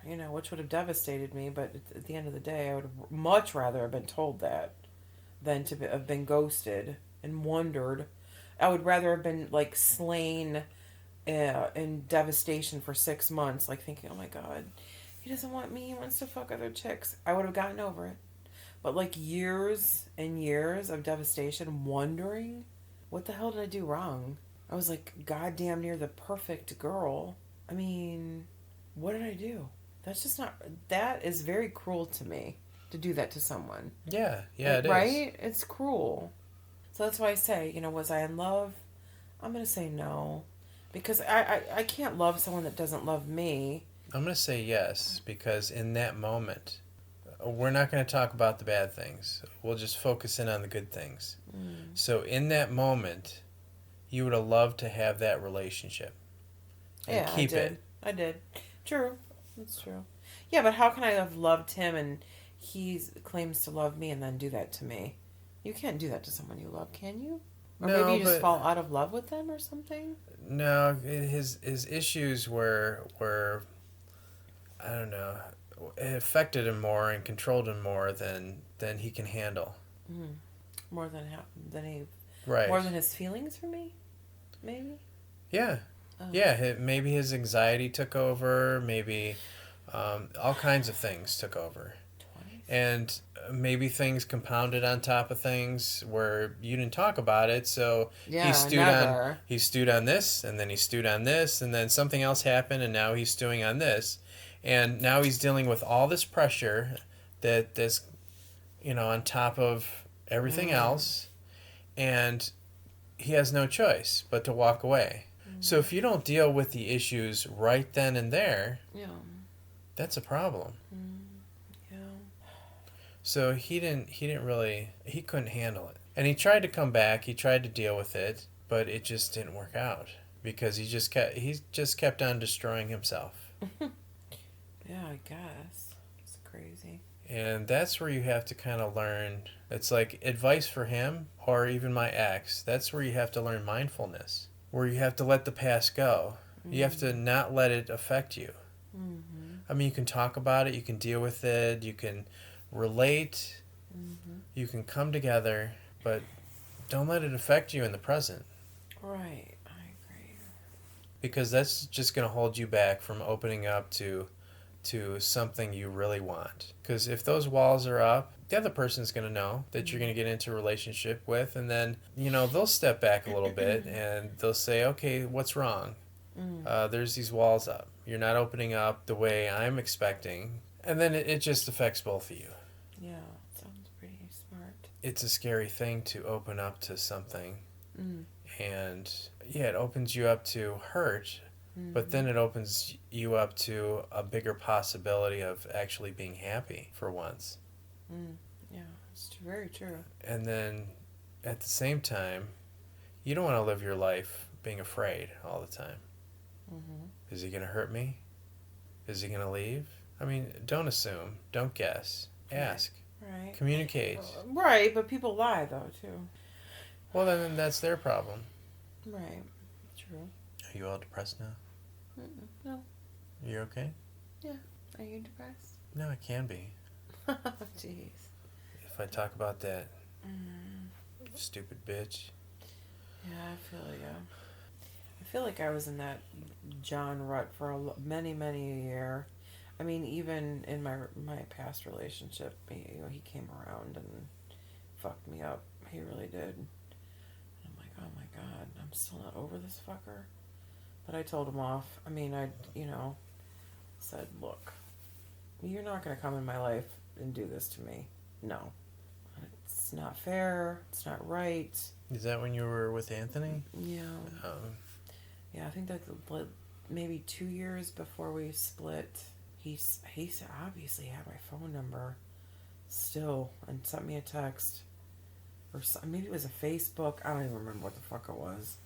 you know, which would have devastated me. But at the end of the day, I would much rather have been told that than to have been ghosted and wondered. I would rather have been, like, slain in devastation for 6 months, like thinking, oh my God, he doesn't want me, he wants to fuck other chicks. I would have gotten over it. But, like, years and years of devastation, wondering, what the hell did I do wrong? I was, like, goddamn near the perfect girl. I mean, what did I do? That's just not... That is very cruel to me, to do that to someone. Yeah, it is. Right? It's cruel. So that's why I say, you know, was I in love? I'm going to say no. Because I can't love someone that doesn't love me. I'm going to say yes, because in that moment... We're not going to talk about the bad things. We'll just focus in on the good things. So in that moment, you would have loved to have that relationship. And keep it. I did. True. That's true. Yeah, but how can I have loved him and he claims to love me and then do that to me? You can't do that to someone you love, can you? Or no, maybe you just fall out of love with them or something? No, his issues were I don't know, it affected him more and controlled him more than he can handle. More than he, right? More than his feelings for me, maybe. Yeah, yeah. Maybe his anxiety took over. Maybe all kinds of things took over, and maybe things compounded on top of things where you didn't talk about it. So he stewed on this, and then he stewed on this, and then something else happened, and now he's stewing on this. And now he's dealing with all this pressure that's, you know, on top of everything else. And he has no choice but to walk away. So if you don't deal with the issues right then and there, that's a problem. Yeah. So he couldn't handle it. And he tried to come back, he tried to deal with it, but it just didn't work out. Because he just kept on destroying himself. Yeah, I guess. It's crazy. And that's where you have to kind of learn. It's like advice for him or even my ex. That's where you have to learn mindfulness. Where you have to let the past go. You have to not let it affect you. I mean, you can talk about it. You can deal with it. You can relate. You can come together. But don't let it affect you in the present. Right. I agree. Because that's just going to hold you back from opening up to something you really want. Because if those walls are up, the other person's going to know that you're going to get into a relationship with, and then, you know, they'll step back a little bit and they'll say, okay, what's wrong? There's these walls up. You're not opening up the way I'm expecting. And then it just affects both of you. Yeah, sounds pretty smart. It's a scary thing to open up to something. And, yeah, it opens you up to hurt. But then it opens you up to a bigger possibility of actually being happy for once. Yeah, it's very true. And then at the same time, you don't want to live your life being afraid all the time. Is he going to hurt me? Is he going to leave? I mean, don't assume. Don't guess. Ask. Right. Communicate. Right, but people lie though too. Well, then that's their problem. Right. True. Are you all depressed now? No. You're okay? Yeah. Are you depressed? No, I can be. Jeez. If I talk about that stupid bitch. Yeah, I feel you. I feel like I was in that John rut for many a year. I mean, even in my past relationship, he came around and fucked me up. He really did. I'm like, oh my god, I'm still not over this fucker. But I told him off. I mean, I said, look, you're not going to come in my life and do this to me. No. It's not fair. It's not right. Is that when you were with Anthony? Yeah. Yeah, I think that maybe 2 years before we split, he obviously had my phone number still and sent me a text. Or maybe it was a Facebook. I don't even remember what the fuck it was.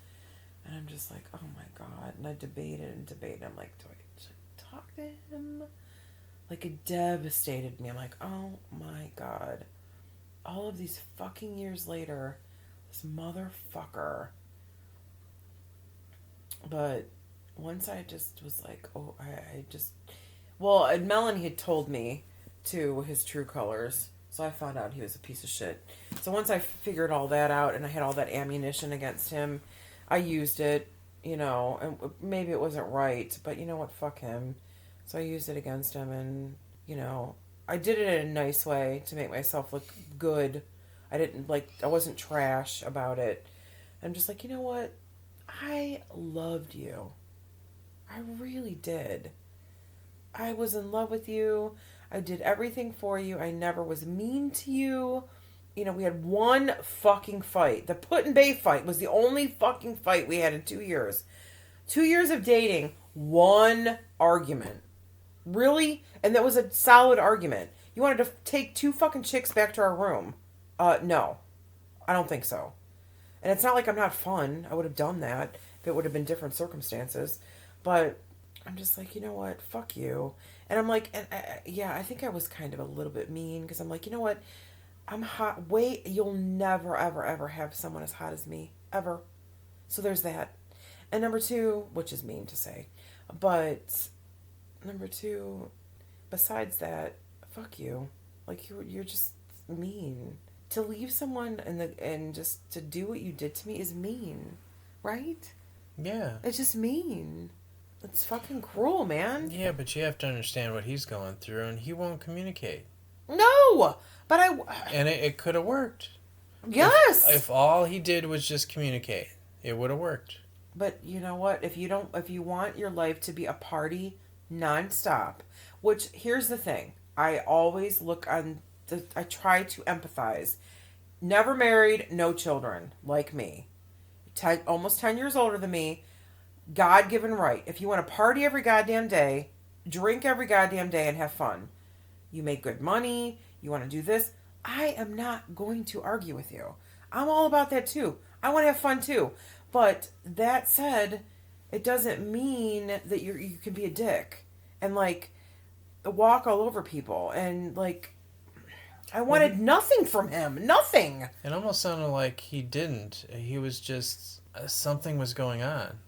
And I'm just like, oh my god. And I debated. I'm like, should I talk to him? Like, it devastated me. I'm like, oh my god. All of these fucking years later, this motherfucker. But once I just was like, oh, I just... Well, and Melanie had told me, too, his true colors. So I found out he was a piece of shit. So once I figured all that out and I had all that ammunition against him, I used it, and maybe it wasn't right, but you know what, fuck him. So I used it against him and, I did it in a nice way to make myself look good. I wasn't trash about it. I'm just like, you know what? I loved you. I really did. I was in love with you. I did everything for you. I never was mean to you. We had one fucking fight. The Put-in-Bay fight was the only fucking fight we had in 2 years. 2 years of dating, one argument. Really? And that was a solid argument. You wanted to take 2 fucking chicks back to our room. No. I don't think so. And it's not like I'm not fun. I would have done that if it would have been different circumstances. But I'm just like, you know what? Fuck you. And I'm like, I think I was kind of a little bit mean because I'm like, you know what? I'm hot. You'll never, ever, ever have someone as hot as me. Ever. So there's that. And number 2, which is mean to say, but number 2, besides that, fuck you. Like, you're just mean. To leave someone and just to do what you did to me is mean. Right? Yeah. It's just mean. It's fucking cruel, man. Yeah, but you have to understand what he's going through, and he won't communicate. No! But And it could have worked. Yes! If all he did was just communicate, it would have worked. But you know what? If you want your life to be a party nonstop, which, here's the thing. I always I try to empathize. Never married, no children, like me. Almost 10 years older than me. God-given right. If you want to party every goddamn day, drink every goddamn day and have fun. You make good money. You want to do this. I am not going to argue with you. I'm all about that too. I want to have fun too. But that said, it doesn't mean that you can be a dick and walk all over people and I wanted nothing from him. Nothing. It almost sounded like he didn't. He was just something was going on.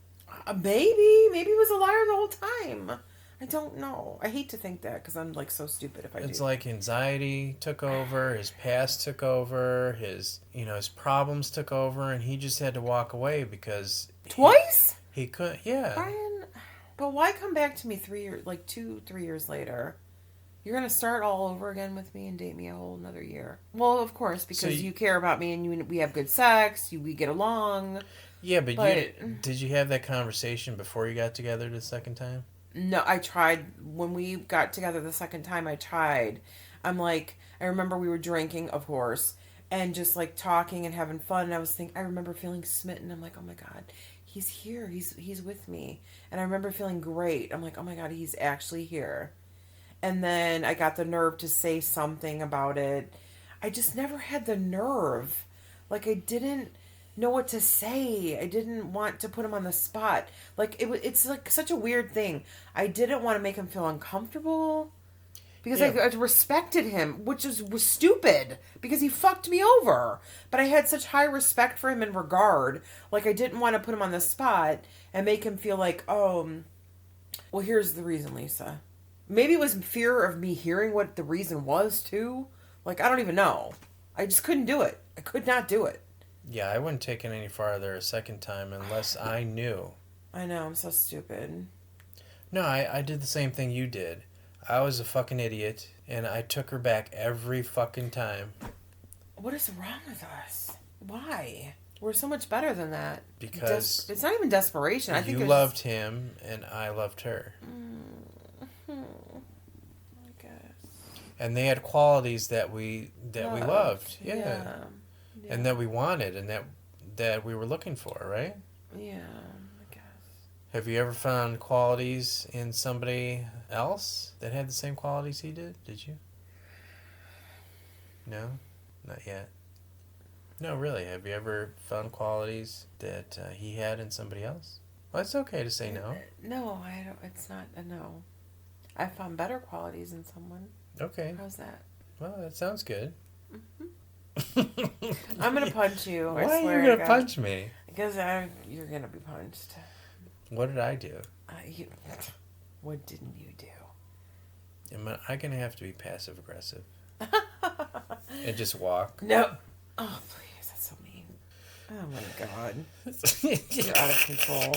Maybe he was a liar the whole time. I don't know. I hate to think that because I'm so stupid if I do. It's like anxiety took over, his past took over, his problems took over, and he just had to walk away because twice. He couldn't. Yeah. Brian, but why come back to me 3 years, 2-3 years later? You're gonna start all over again with me and date me a whole another year. Well, of course, because you care about me and we have good sex. We get along. Yeah, but did you have that conversation before you got together the second time? No, I tried. When we got together the second time, I tried. I remember we were drinking, of course, and just talking and having fun. And I remember feeling smitten. I'm like, oh my God, he's here. He's with me. And I remember feeling great. I'm like, oh my God, he's actually here. And then I got the nerve to say something about it. I just never had the nerve. I didn't know what to say. I didn't want to put him on the spot. It's such a weird thing. I didn't want to make him feel uncomfortable because I respected him, which was stupid because he fucked me over. But I had such high respect for him and regard. Like, I didn't want to put him on the spot and make him feel like, oh, well, here's the reason, Lisa. Maybe it was fear of me hearing what the reason was, too. Like, I don't even know. I just couldn't do it. I could not do it. Yeah, I wouldn't take it any farther a second time unless I knew. I know, I'm so stupid. No, I did the same thing you did. I was a fucking idiot, and I took her back every fucking time. What is wrong with us? Why? We're so much better than that. Because... it's not even desperation. I think you loved him, and I loved her. I guess. And they had qualities that we loved. Yeah. And that we wanted, and that we were looking for, right? Yeah, I guess. Have you ever found qualities in somebody else that had the same qualities he did? Did you? No? Not yet. No, really. Have you ever found qualities that he had in somebody else? Well, it's okay to say no. No, I don't. It's not a no. I found better qualities in someone. Okay. How's that? Well, that sounds good. Mm-hmm. I'm gonna punch you. Why are you gonna punch me? Because you're gonna be punched. What did I do? What didn't you do? Am I gonna have to be passive aggressive and just walk? No. Oh please, that's so mean. Oh my god, you're out of control.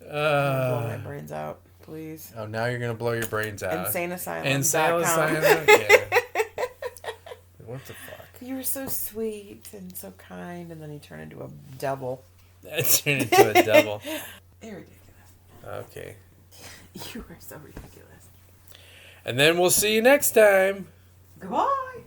Blow my brains out, please. Oh, now you're gonna blow your brains out. Insane Asylum. Insane Asylum. Yeah. What the fuck? You were so sweet and so kind, and then you turn into a devil. I turned into a devil. You're ridiculous. Okay. You are so ridiculous. And then we'll see you next time. Goodbye.